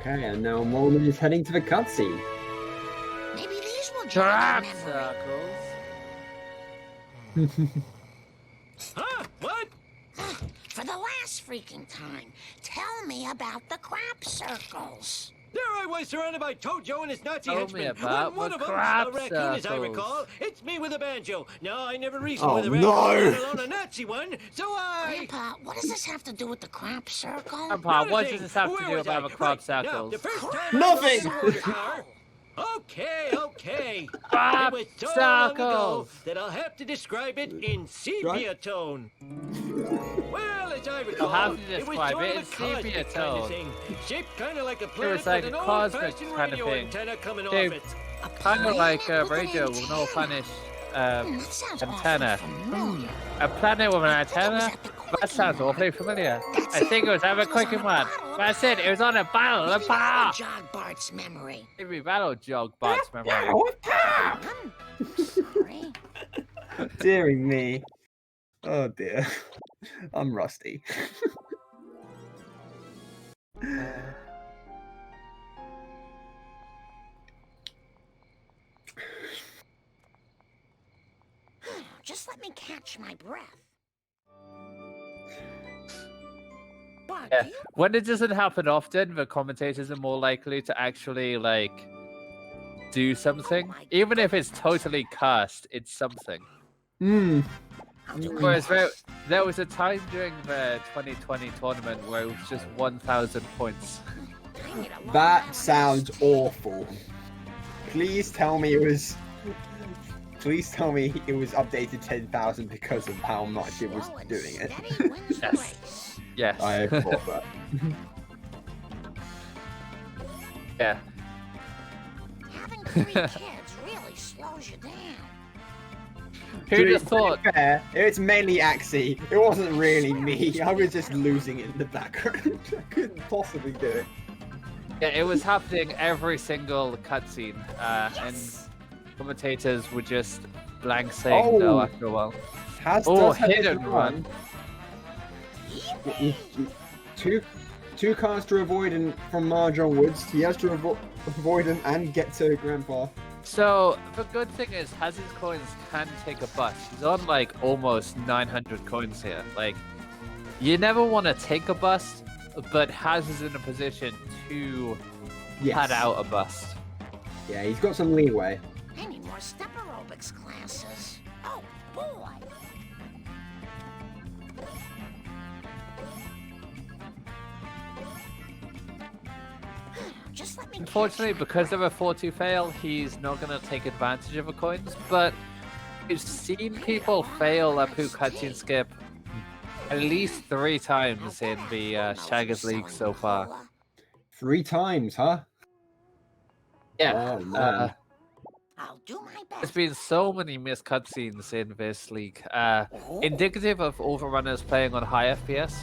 Speaker 2: Okay, and now Moleman is heading to the cutscene.
Speaker 6: Maybe these will jog
Speaker 1: Trap
Speaker 6: your memory.
Speaker 1: circles.
Speaker 4: Huh? What?
Speaker 6: For the last freaking time, tell me about the crap circles.
Speaker 4: There I was surrounded by Tojo and his Nazi
Speaker 1: Tell me
Speaker 4: henchmen.
Speaker 1: about
Speaker 4: When one
Speaker 1: the
Speaker 4: of them,
Speaker 1: crap
Speaker 4: a raccoon as I
Speaker 1: circles.
Speaker 4: recall, it's me with a banjo. No, I never reasoned
Speaker 2: Oh,
Speaker 4: with a
Speaker 2: no.
Speaker 4: raccoon, let alone a Nazi one, so I...
Speaker 6: Grandpa, what does this have to do with the crap circle?
Speaker 1: Grandpa,
Speaker 4: Not a
Speaker 1: what
Speaker 4: thing.
Speaker 1: does this have to
Speaker 4: Where
Speaker 1: do
Speaker 4: was
Speaker 1: about
Speaker 4: I?
Speaker 1: the crop
Speaker 4: Right, now,
Speaker 1: circles?
Speaker 4: the first time
Speaker 2: Nothing.
Speaker 4: I rode the car. Okay.
Speaker 1: Crap
Speaker 4: It was so long ago
Speaker 1: circles.
Speaker 4: that I'll have to describe it in sepia tone. Well, as I recall,
Speaker 1: have to
Speaker 4: it was
Speaker 1: describe
Speaker 4: sort
Speaker 1: it
Speaker 4: of
Speaker 1: in
Speaker 4: a
Speaker 1: sepia
Speaker 4: cosmic kind
Speaker 1: tone.
Speaker 4: of thing, shaped kind of like a
Speaker 1: It
Speaker 4: planet
Speaker 1: was like
Speaker 4: with
Speaker 1: a
Speaker 4: an
Speaker 1: cosmic
Speaker 4: old-fashioned
Speaker 1: kind of
Speaker 4: radio
Speaker 1: thing.
Speaker 4: antenna coming
Speaker 1: Dude,
Speaker 4: off it.
Speaker 1: Kind of like a
Speaker 6: planet with an
Speaker 1: radio with no Spanish
Speaker 6: That sounds
Speaker 1: antenna.
Speaker 6: awfully familiar.
Speaker 1: A planet with an
Speaker 6: I think it was
Speaker 1: antenna?
Speaker 6: at the
Speaker 1: That
Speaker 6: Quickie
Speaker 1: sounds
Speaker 6: Mart.
Speaker 1: awfully familiar.
Speaker 6: That's
Speaker 1: I think it was Ever
Speaker 6: It was on
Speaker 1: Cooking
Speaker 6: a
Speaker 1: One.
Speaker 6: bottle of
Speaker 1: That's it, it was on a bottle of
Speaker 6: Maybe that'll
Speaker 1: pop.
Speaker 6: jog Bart's memory.
Speaker 1: Maybe that'll jog Bart's memory.
Speaker 6: Sorry.
Speaker 2: Dearie me. Oh dear. I'm rusty.
Speaker 6: Just let me catch my breath. Bart,
Speaker 1: Yeah.
Speaker 6: do you
Speaker 1: When it doesn't happen often, the commentators are more likely to actually, like, do something.
Speaker 6: my
Speaker 1: Even if it's totally cursed, it's something.
Speaker 2: Hmm.
Speaker 6: I'll do my
Speaker 1: Whereas
Speaker 6: best.
Speaker 1: there was a time during the 2020 tournament where it was just 1,000 points.
Speaker 6: I need a long
Speaker 2: That
Speaker 6: nap.
Speaker 2: sounds awful. Please tell me it was. Please tell me it was updated 10,000 because of how much it was
Speaker 6: Slow and
Speaker 2: doing it.
Speaker 6: steady wins the
Speaker 1: Yes.
Speaker 6: race.
Speaker 1: Yes.
Speaker 2: I thought that.
Speaker 1: Yeah.
Speaker 6: Having 3 kids really slows you down.
Speaker 1: Who'd have
Speaker 2: To be
Speaker 1: thought?
Speaker 2: fair, it's mainly Axie. It wasn't really me. I was just losing it in the background. I couldn't possibly do it.
Speaker 1: Yeah, it was happening every single cutscene, and commentators would just blank saying no after a while.
Speaker 2: Haz
Speaker 1: Oh,
Speaker 2: does have
Speaker 1: hit
Speaker 2: his
Speaker 1: and run.
Speaker 2: Two cars to avoid from Marge onwards. He has to avoid them and get to Grandpa.
Speaker 1: So the good thing is, Haz's coins can take a bust. He's on like almost 900 coins here. Like, you never want to take a bust, but Haz is in a position to pad out a bust.
Speaker 2: Yeah, he's got some leeway.
Speaker 6: I need more step aerobics classes. Oh, boy. Just let me
Speaker 1: Unfortunately, because of a 4-2 fail, he's not going to take advantage of the coins, but we've seen people fail a Pooh cutscene skip at least 3 times in the Shaggers League so far.
Speaker 2: 3 times, huh?
Speaker 1: Yeah.
Speaker 2: Oh, man.
Speaker 6: I'll do my best.
Speaker 1: There's been so many missed cutscenes in this league. Indicative of all the runners playing on high FPS.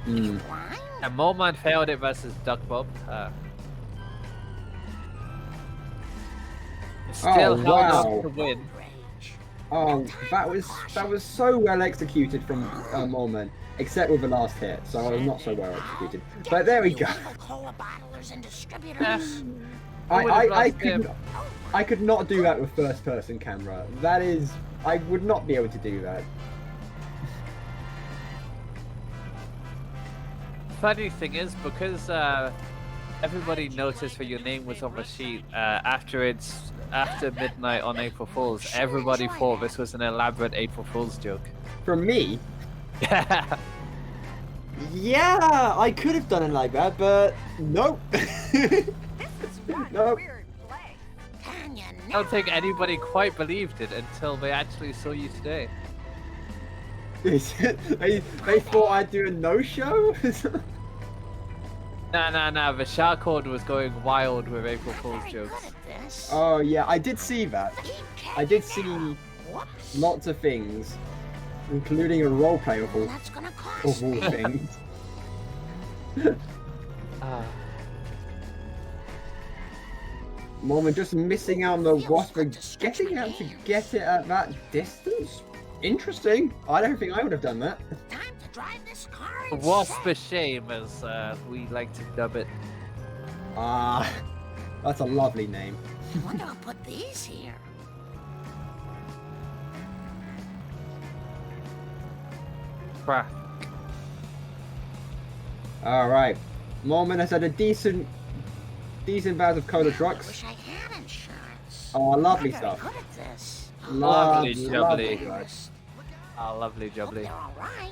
Speaker 2: Mm.
Speaker 1: And Moleman failed it versus Duck Bob. Still held on to win.
Speaker 2: Oh, that was so well executed from Moleman, except with the last hit, so it was not so well executed. But there we go. I could not do that with first-person camera. That is, I would not be able to do that.
Speaker 1: Funny thing is, because everybody noticed that your name was on the sheet after midnight on April Fools, everybody thought this was an elaborate April Fool's joke.
Speaker 2: From me? Yeah, I could have done it like that, but nope. Nope.
Speaker 1: I don't think anybody quite believed it until they actually saw you today.
Speaker 2: they thought I'd do a no-show?
Speaker 1: Nah, the shark horde was going wild with April Fool's jokes.
Speaker 2: Oh yeah, I did see that. I did see lots of things, including a roleplay of all things. Moleman just missing out on the wasp and getting out to get it at that distance? Interesting. I don't think I would have done that.
Speaker 1: Wasp a shame, as we like to dub it.
Speaker 2: Ah, that's a lovely name.
Speaker 6: I wonder I'll put these here.
Speaker 1: Crack.
Speaker 2: Alright. Moleman has had a decent bout of cola trucks.
Speaker 6: I wish I had insurance.
Speaker 2: Oh, lovely stuff.
Speaker 6: Good at this.
Speaker 1: Lovely jubbly.
Speaker 2: Lovely.
Speaker 1: Oh, lovely jubbly.
Speaker 6: All right.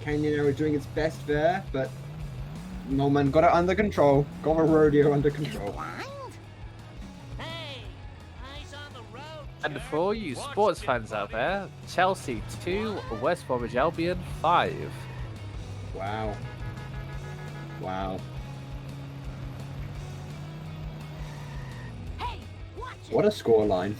Speaker 2: Canyon Arrow doing its best there, but Moleman got it under control. Got the rodeo under control.
Speaker 1: And for all you sports fans out there, Chelsea 2, West Bromwich Albion 5.
Speaker 2: Wow. Wow.
Speaker 6: Hey, watch it.
Speaker 2: What a scoreline.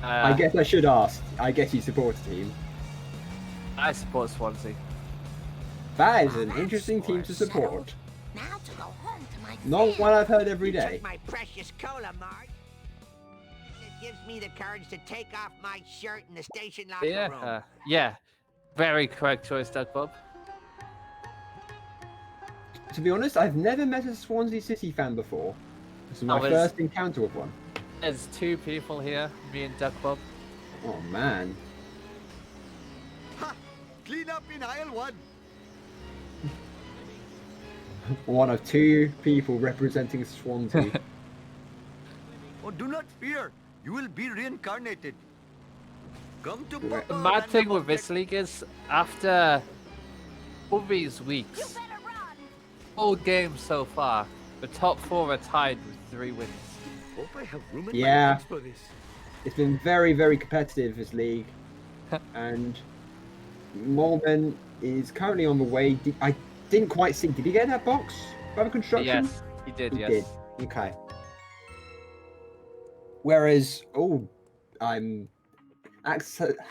Speaker 2: I guess I should ask. I guess you support a team.
Speaker 1: I support Swansea.
Speaker 2: That is an interesting team to support.
Speaker 6: Now to go home to my
Speaker 2: Not one I've heard every day.
Speaker 9: My precious cola, Marge. It gives me the courage to take off my shirt in the station locker room.
Speaker 1: Yeah, very correct choice, Doug Bob.
Speaker 2: To be honest, I've never met a Swansea City fan before. This is my first encounter with one.
Speaker 1: There's 2 people here, me and Duck Bob.
Speaker 2: Oh man.
Speaker 8: Ha! Clean up in aisle 1.
Speaker 2: One of 2 people representing Swansea.
Speaker 8: Oh, do not fear. You will be reincarnated. Come to
Speaker 1: The
Speaker 8: Papa
Speaker 1: mad
Speaker 8: and
Speaker 1: thing
Speaker 8: the
Speaker 1: with this league is, after all these weeks, all games so far, the top 4 are tied with 3 wins.
Speaker 8: Hope I have room in
Speaker 2: Yeah.
Speaker 8: my pants for this.
Speaker 2: It's been very, very competitive, this league. And Moleman is currently on the way. I didn't quite see. Did he get that box by the construction?
Speaker 1: Yes, he did,
Speaker 2: He
Speaker 1: yes.
Speaker 2: did. Okay. Whereas,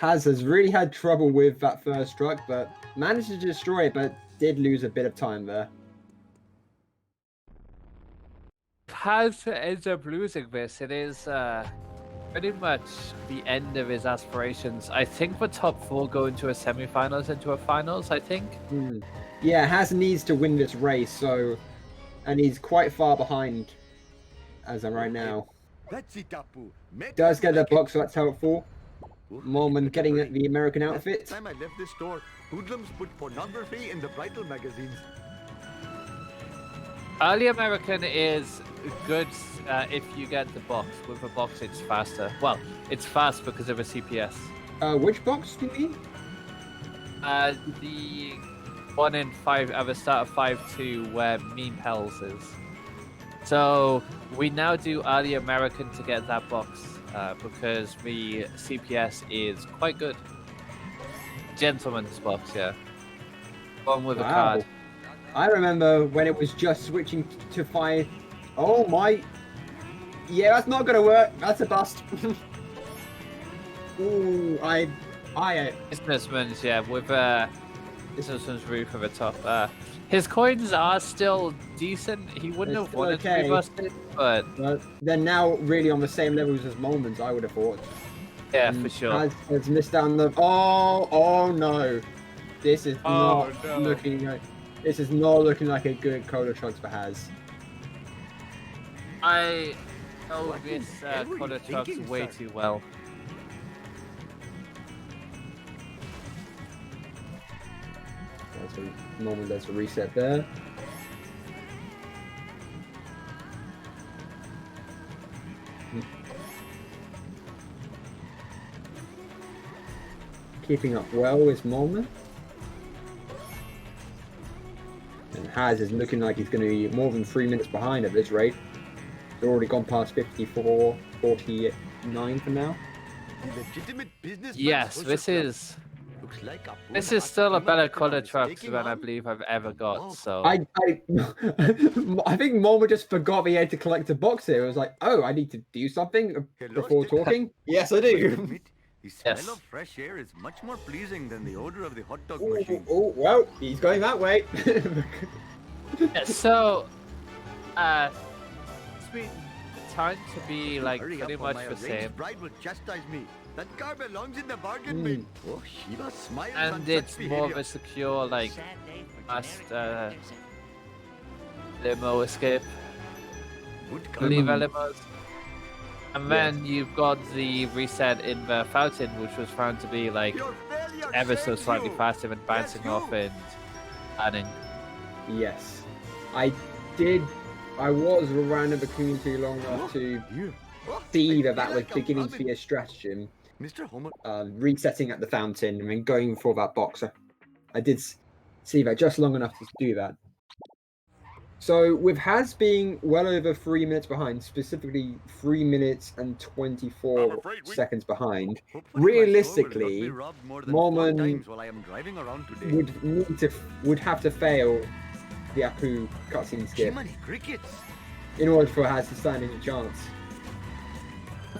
Speaker 2: has really had trouble with that first truck, but managed to destroy it, but did lose a bit of time there.
Speaker 1: Haz ends up losing this, it is pretty much the end of his aspirations. I think the top 4 go into a semi-finals, into a finals, I think.
Speaker 2: Yeah, Haz needs to win this race, so... And he's quite far behind as of right now. Does get the box, so that's helpful. Moleman getting the American outfit.
Speaker 8: Last time I left this store, hoodlums put pornography in the bridal magazines.
Speaker 1: Early American is good if you get the box. With the box, it's faster. Well, it's fast because of a CPS.
Speaker 2: Which box do you mean?
Speaker 1: The one in 5 at the start of 5-2 where Meme Hells is. So we now do early American to get that box because the CPS is quite good. Gentleman's box, yeah. One with a card.
Speaker 2: I remember when it was just switching to 5. Oh my! Yeah, that's not gonna work. That's a bust. Ooh,
Speaker 1: Businessman's, yeah, with Businessman's roof at the top. His coins are still decent. He wouldn't have wanted to be busted, but
Speaker 2: they're now really on the same levels as Moleman's, I would have thought.
Speaker 1: Yeah, for sure.
Speaker 2: Has missed down the. Oh no! This is not looking like. This is not looking like a good Cola Trucks for Haz.
Speaker 1: I know this Cola Trucks way too well.
Speaker 2: Normally there's a reset there. Keeping up well is Moleman. And Haz is looking like he's going to be more than 3 minutes behind at this rate. He's already gone past 54, 49 for now.
Speaker 1: Yes, this is still a better Cola Trucks than I believe I've ever got. So
Speaker 2: I think Moleman just forgot he had to collect a box here. It was like, oh, I need to do something before talking. Yes, I do.
Speaker 8: The smell of fresh air is much more pleasing than the odor of the hot dog machine.
Speaker 2: Oh, well, he's going that way.
Speaker 1: yeah, so, it's been time to be like pretty much the same.
Speaker 8: Bride will chastise me. That car belongs in the bargain bin. Oh, Shiva smiles
Speaker 1: and it's more of a secure, like, fast limo escape. Leave limos. And then you've got the reset in the fountain, which was found to be like ever so slightly faster than bouncing off and adding.
Speaker 2: Yes. I was around in the community long enough to see that was beginning to be a stratagem. Resetting at the fountain and then going for that box. I did see that just long enough to do that. So, with Haz being well over 3 minutes behind, specifically 3 minutes and 24 seconds behind, realistically, Moleman would have to fail the Apu cutscene skip in order for Haz to stand any chance.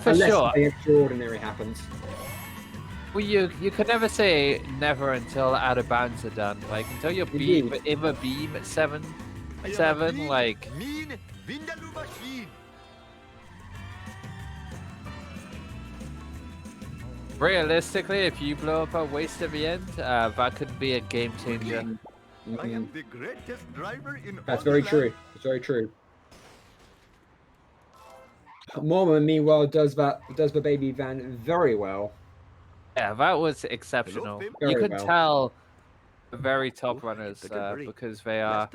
Speaker 2: Unless something extraordinary happens.
Speaker 1: Well, you can never say never until out of bounds are done. Like, until you're in the beam at 7, like... Realistically, if you blow up a waste at the end, that could be a game changer.
Speaker 8: I am the greatest driver in
Speaker 2: That's very true. It's very true. Moleman, meanwhile, does the baby van very well.
Speaker 1: Yeah, that was exceptional. You could tell the very top runners because they are.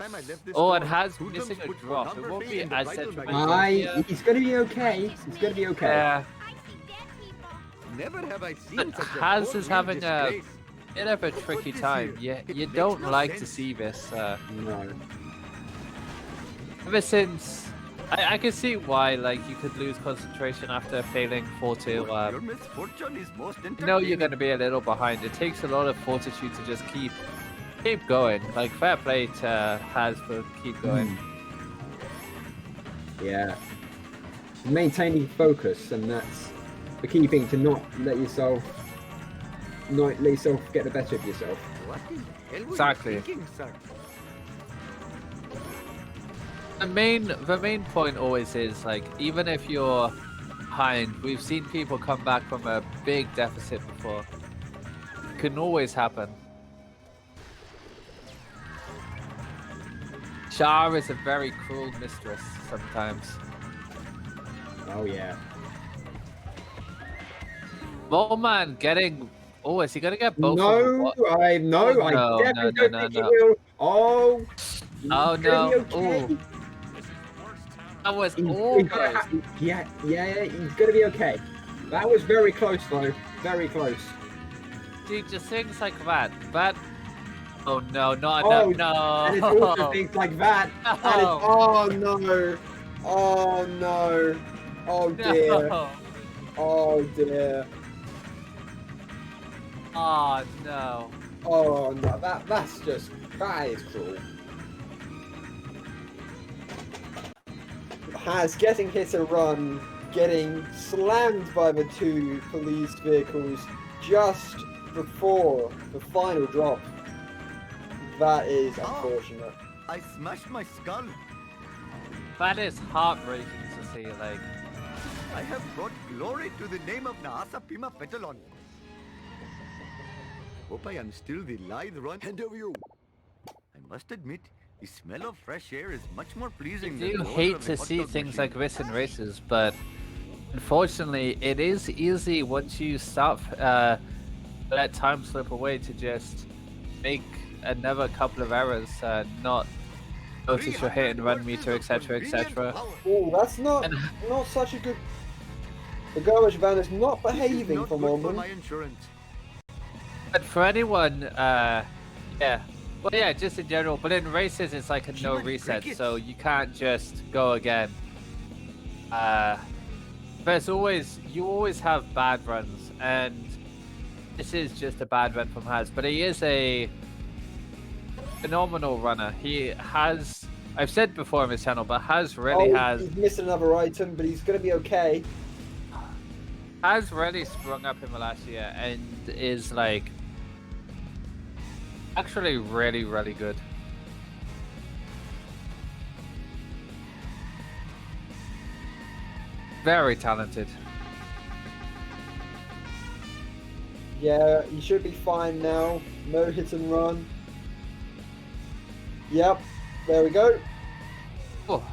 Speaker 1: Oh, and Haz missing a drop. It won't be as detrimental.
Speaker 2: He's going to be okay. He's going to be okay.
Speaker 1: Yeah.
Speaker 8: Never have I seen such a
Speaker 1: Haz is having a bit of a tricky time. You don't like to see this.
Speaker 2: No.
Speaker 1: Ever since. I can see why, like, you could lose concentration after failing 4-2.
Speaker 8: Your misfortune is most
Speaker 1: you know you're going to be a little behind. It takes a lot of fortitude to just keep going. Like, fair play to Haz for keep going.
Speaker 2: Yeah. Maintaining focus, and that's the key thing, to not let yourself get the better of yourself.
Speaker 8: What the hell were
Speaker 1: Exactly.
Speaker 8: you thinking, sir?
Speaker 1: The main point always is like, even if you're behind, we've seen people come back from a big deficit before. Can always happen. Char is a very cruel mistress sometimes.
Speaker 2: Oh yeah.
Speaker 1: Moleman getting. Oh, is he gonna get both?
Speaker 2: No, I definitely don't think he will. Oh.
Speaker 1: Oh no!
Speaker 2: Okay.
Speaker 1: Ooh. That was
Speaker 2: He's
Speaker 1: almost.
Speaker 2: yeah, he's gonna be okay. That was very close though. Very close.
Speaker 1: Dude, just things like that. Oh no, not
Speaker 2: Oh,
Speaker 1: no.
Speaker 2: And it's also things like that.
Speaker 1: No.
Speaker 2: And it's, oh no. Oh no. Oh dear.
Speaker 1: No.
Speaker 2: Oh dear.
Speaker 1: Oh no.
Speaker 2: Oh no. That is cruel. Has getting hit a run, getting slammed by the two police vehicles just before the final drop. That is unfortunate.
Speaker 8: I smashed my skull.
Speaker 1: That is heartbreaking to see. Like,
Speaker 8: I have brought glory to the name of Naasa Pima Petalon. Hope I am still the lithe run. Hand over your... I must admit, the smell of fresh air is much more pleasing
Speaker 1: I
Speaker 8: than
Speaker 1: do
Speaker 8: the odor
Speaker 1: hate
Speaker 8: of the
Speaker 1: to
Speaker 8: hot
Speaker 1: see
Speaker 8: dog
Speaker 1: things
Speaker 8: machine.
Speaker 1: like this in races, but unfortunately, it is easy once you start let time slip away to just make another couple of errors, not notice your hit and run meter, etc., etc.
Speaker 2: Oh, that's not such a good. The garbage van is not behaving for a moment.
Speaker 8: My insurance.
Speaker 1: But for anyone, yeah. Well, yeah, just in general. But in races, it's like a no reset, so you can't just go again. There's always, you always have bad runs, and this is just a bad run from Haz. But he is a phenomenal runner. He has, I've said before on his channel, but Haz really has.
Speaker 2: He's missed another item, but he's going to be okay.
Speaker 1: Has really sprung up in the last year and is like actually really, really good. Very talented.
Speaker 2: Yeah, he should be fine now. No hit and run. Yep, there we go.
Speaker 1: Oh.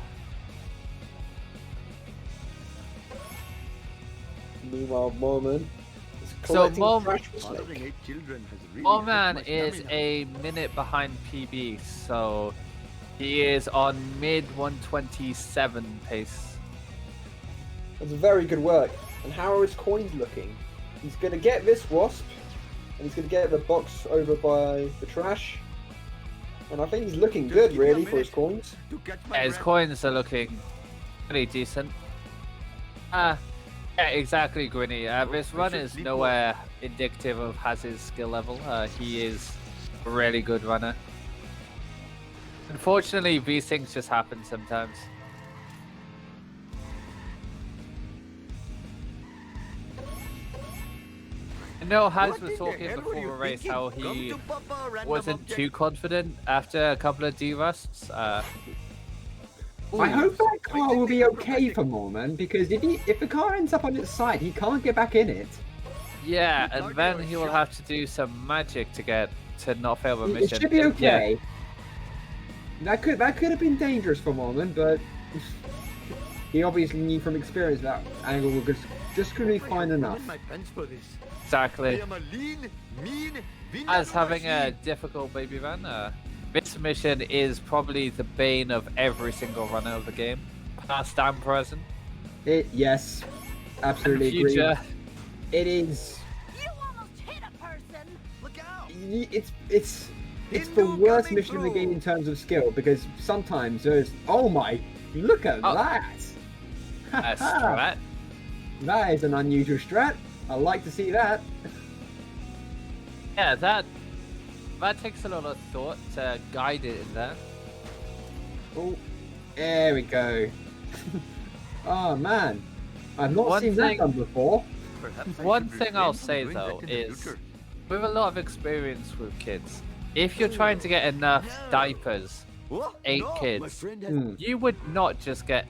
Speaker 2: Meanwhile, Moleman is
Speaker 1: So
Speaker 2: collecting trash.
Speaker 1: Moleman is a minute behind PB, so he is on mid 127 pace.
Speaker 2: That's very good work. And how are his coins looking? He's going to get this wasp, and he's going to get the box over by the trash. And I think he's looking good, really, for his coins.
Speaker 1: Yeah, his coins are looking pretty decent. Yeah, exactly, Grinny. This run is nowhere indicative of Haz's skill level. He is a really good runner. Unfortunately, these things just happen sometimes. I know Haz was talking before the race how he wasn't too confident after a couple of D-rusts.
Speaker 2: I hope that car will be okay for Moleman, because if the car ends up on its side, he can't get back in it.
Speaker 1: Yeah, and then he will have to do some magic to not fail the mission.
Speaker 2: It should be okay.
Speaker 1: Yeah.
Speaker 2: That could have been dangerous for Moleman, but he obviously knew from experience that angle was just going to be fine enough.
Speaker 1: Exactly. As having a difficult baby run, this mission is probably the bane of every single runner of the game, past and present.
Speaker 2: Yes, absolutely agree.
Speaker 1: Future.
Speaker 2: It is.
Speaker 7: You almost hit a person.
Speaker 8: Look out!
Speaker 2: It's the worst mission in the game in terms of skill, because sometimes there's. Oh my! Look at that!
Speaker 1: A strat.
Speaker 2: That is an unusual strat. I like to see that.
Speaker 1: Yeah, that takes a lot of thought to guide it in there.
Speaker 2: Oh, there we go. Oh man, I've not seen that done before.
Speaker 1: One thing I'll say though is, with a lot of experience with kids, if you're trying to get enough diapers 8
Speaker 8: No, my
Speaker 1: kids,
Speaker 8: friend has...
Speaker 1: you would not just get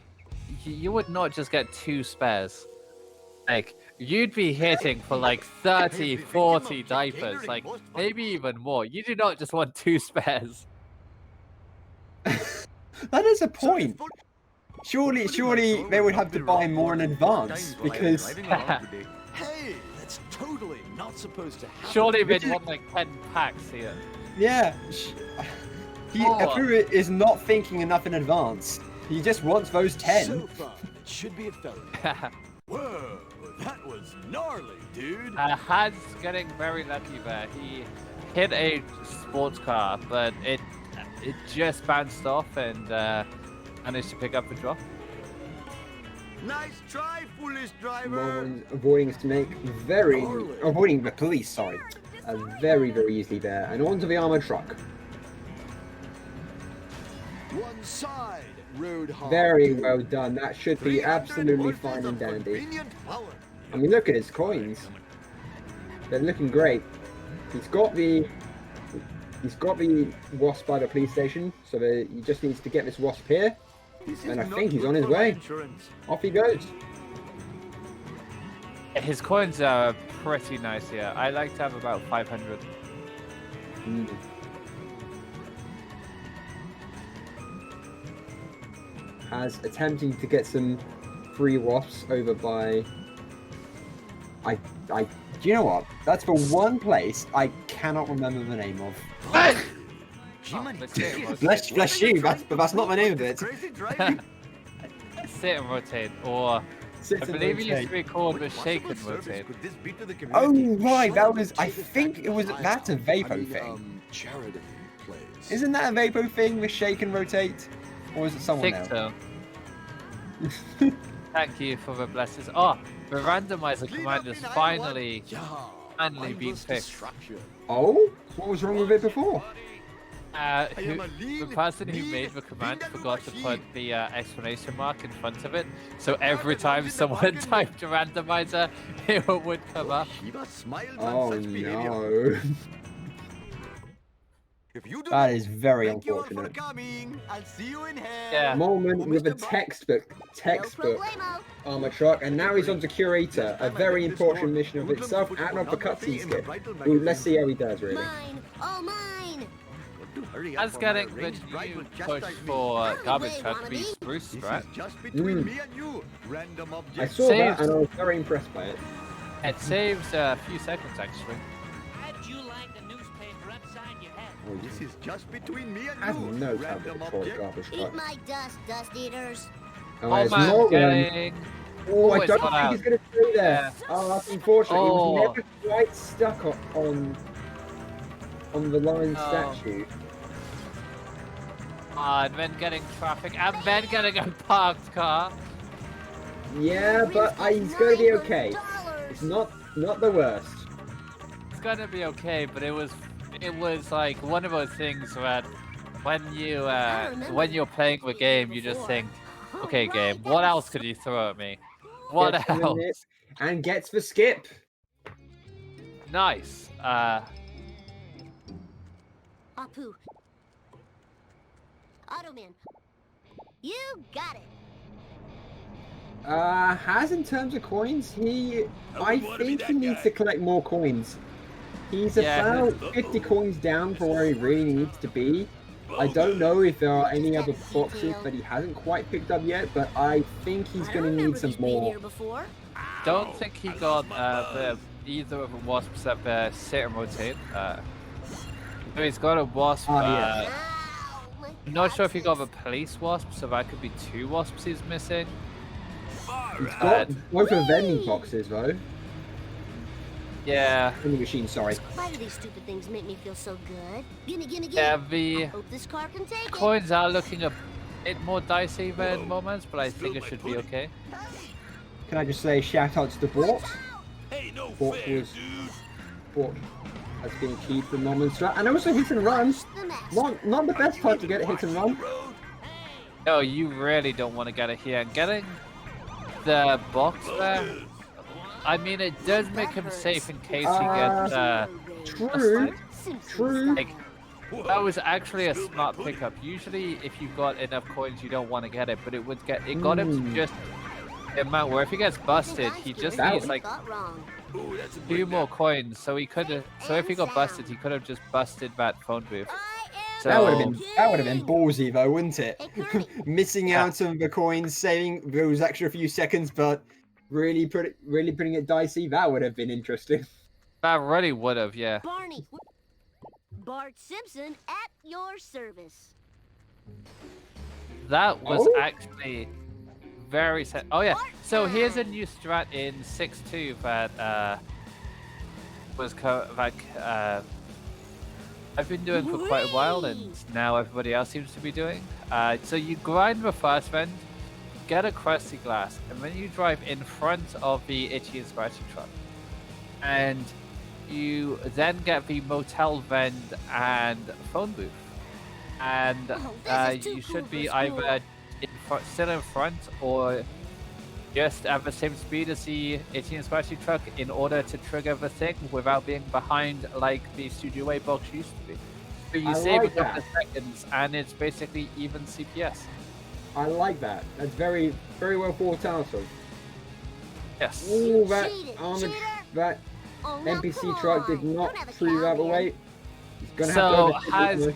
Speaker 1: 2 spares. Like, you'd be hitting for like 30, 40 diapers, like maybe even more. You do not just want 2 spares.
Speaker 2: That is a point. Surely they would have to buy more in advance because
Speaker 8: Hey, that's totally not supposed to happen.
Speaker 1: Surely they'd want like 10 packs here.
Speaker 2: yeah, Apu is not thinking enough in advance. He just wants those 10.
Speaker 8: So far, it should be a felony. Whoa, that was gnarly, dude.
Speaker 1: Hans getting very lucky there. He hit a sports car, but it just bounced off and managed to pick up the drop.
Speaker 8: Nice try, foolish driver.
Speaker 2: Moleman avoiding the police, sorry. Very, very easily there. And onto the armored truck.
Speaker 8: One side, road hog.
Speaker 2: Very well done. That should be absolutely fine and dandy. I mean, look at his coins. They're looking great. He's got the wasp by the police station, so he just needs to get this wasp here. And I think he's on his way. Off he goes.
Speaker 1: His coins are pretty nice here. I like to have about 500.
Speaker 2: As attempting to get some free wasps over by... Do you know what? That's the one place I cannot remember the name of. Bless you, but that's not the name of it.
Speaker 1: Sit and rotate, or I believe it used to be called the shake and rotate.
Speaker 2: Oh right, that was. I think it was. That's a Vapo thing.
Speaker 8: Charity place.
Speaker 2: Isn't that a Vapo thing with shake and rotate, or is it someone else?
Speaker 1: So. Thank you for the blessings. Oh, the randomizer command is finally been fixed.
Speaker 2: Oh, what was wrong with it before?
Speaker 1: The person who made the command forgot to put the exclamation mark in front of it, so every time someone typed a randomizer, it would come up.
Speaker 2: Oh no. That is very unfortunate.
Speaker 1: Yeah.
Speaker 2: Moleman with a textbook armor truck, and now he's on to Curator, a very important mission of itself, and of the cutscene skip. Ooh, let's see how he does, really.
Speaker 6: Mine, all mine.
Speaker 1: As getting the new push for garbage truck to be spruce, right?
Speaker 2: I saw that and I was very impressed by it.
Speaker 1: It saves a few seconds, actually.
Speaker 7: How'd you like the newspaper upside your head?
Speaker 2: Oh,
Speaker 8: This is just between me and
Speaker 2: I have
Speaker 8: you.
Speaker 2: no time to control a garbage
Speaker 6: Eat
Speaker 2: truck.
Speaker 6: my dust, dust eaters.
Speaker 2: Oh, it's
Speaker 1: man,
Speaker 2: Moleman.
Speaker 1: getting...
Speaker 2: Oh, I
Speaker 1: it's
Speaker 2: don't
Speaker 1: got
Speaker 2: think
Speaker 1: out.
Speaker 2: he's going to stay there.
Speaker 1: Yeah.
Speaker 2: Oh, that's unfortunate. He
Speaker 1: Oh.
Speaker 2: was never quite stuck on the lion
Speaker 1: Oh.
Speaker 2: statue.
Speaker 1: And then getting traffic, and then getting a parked car.
Speaker 2: Yeah, but he's going to be okay. It's not the worst.
Speaker 1: It's gonna be okay, but it was like one of those things that when you're playing the game, you just think, okay, game, what else could you throw at me? What
Speaker 2: Gets the
Speaker 1: else?
Speaker 2: nip and gets the skip.
Speaker 1: Nice.
Speaker 6: Apu. Automan. You got it.
Speaker 2: Has in terms of coins, I think he needs to collect more coins. He's
Speaker 1: Yeah.
Speaker 2: about 50 coins down from where he really needs to be. I don't know if there are any other boxes that he hasn't quite picked up yet, but I think he's going to need some more.
Speaker 1: Don't think he got either of the wasps that sit and rotate. So he's got a wasp.
Speaker 2: Yeah.
Speaker 1: I'm not sure if he got the police wasp, so that could be 2 wasps he's missing.
Speaker 2: He's got both of the vending boxes though.
Speaker 1: Yeah.
Speaker 2: Vending machine, sorry.
Speaker 6: Why do these stupid things make me feel so good? Gimme, gimme, gimme.
Speaker 1: Yeah, the
Speaker 6: Hope this car can take
Speaker 1: coins are looking a bit more dicey than moments, but I think it should be okay.
Speaker 2: Can I just say shout out to the Bort? Bort has been key for Moleman's strat, and also hit and run. Not the best time to get a hit and run.
Speaker 1: No, you really don't want to get it here. And getting the box there, I mean, it does make him safe in case he gets
Speaker 2: True.
Speaker 1: like, That was actually a smart pickup. Usually, if you got enough coins, you don't want to get it, but it got him to just the amount where if he gets busted, he just needs like 2 more coins. So he could have. So if he got busted, he could have just busted that phone booth. So
Speaker 2: that would have been ballsy though, wouldn't it? Missing out on the coins, saving those extra few seconds, but really putting it dicey. That would have been interesting.
Speaker 1: That really would have, yeah.
Speaker 10: Barney, Bart Simpson at your service.
Speaker 1: That was actually very set. Oh yeah. So here's a new strat in 6.2 that I've been doing for quite a while, and now everybody else seems to be doing. So you grind the first vent, get a crusty glass, and then you drive in front of the itchy and scratchy truck, and you then get the motel vent and phone booth, and you should be either still in front or just at the same speed as the itchy and scratchy truck in order to trigger the thing without being behind like the Studio A box used to be. So you save a couple of seconds and it's basically even CPS.
Speaker 2: I like that. That's very, very well thought out of.
Speaker 1: Yes.
Speaker 2: Ooh, that NPC truck did not prove out the way. He's gonna have to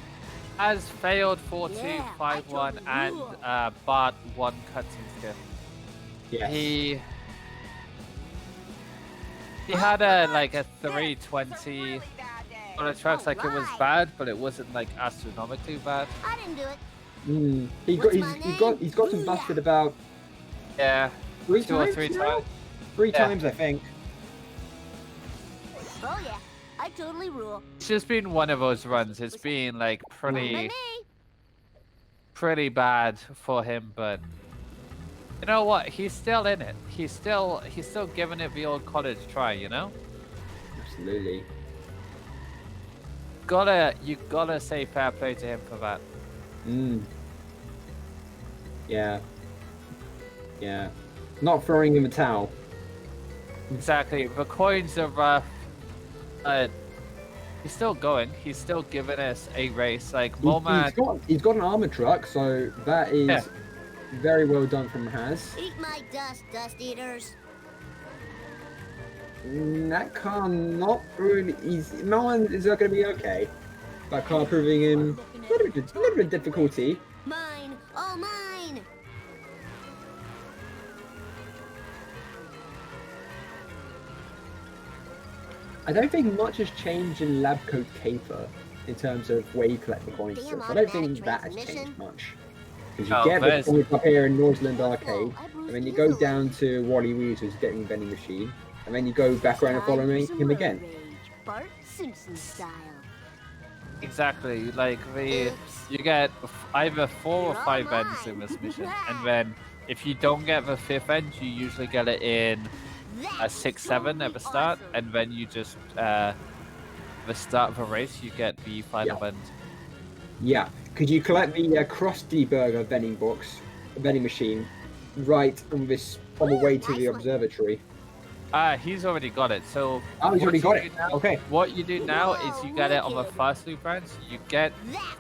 Speaker 1: has failed 4-2-5-1 and Bart 1 cutscene skip.
Speaker 2: Yes.
Speaker 1: He had a 320 on the trucks, like it was bad, but it wasn't like astronomically bad.
Speaker 10: I didn't do it.
Speaker 2: He's gotten busted about
Speaker 1: 3 times.
Speaker 2: 3 times, I think.
Speaker 10: Oh yeah, I totally rule.
Speaker 1: It's just been one of those runs. It's been like pretty bad for him, but you know what? He's still in it. He's still giving it the old college try, you know?
Speaker 2: Absolutely.
Speaker 1: You gotta say fair play to him for that.
Speaker 2: Yeah. Yeah. Not throwing him a towel.
Speaker 1: Exactly. The coins are rough. He's still going. He's still giving us a race. Like Moleman.
Speaker 2: He's got an armor truck, so that is very well done from Haz.
Speaker 10: Eat my dust, dust eaters.
Speaker 2: That car not really easy. Moleman is not going to be okay. That car proving him a little bit of difficulty.
Speaker 10: Mine, all mine.
Speaker 2: I don't think much has changed in Lab Coat Caper in terms of where you collect the coins. So I don't think that has changed much. Because you get the coins up here in Northland Arcade, and then you go down to Wally Weasel's getting vending machine, and then you go back around and follow him again.
Speaker 10: Bart Simpson style.
Speaker 1: Exactly. Like you get either 4 or 5 ends in this mission, and then if you don't get the 5th end, you usually get it in a 6-7 at the start, and then you just the start of a race you get the final end.
Speaker 2: Yeah, could you collect the Krusty Burger vending machine right on the way to the observatory?
Speaker 1: He's already got it. So
Speaker 2: he's already got it. Okay.
Speaker 1: What you do now is you get it on the first loop branch. You get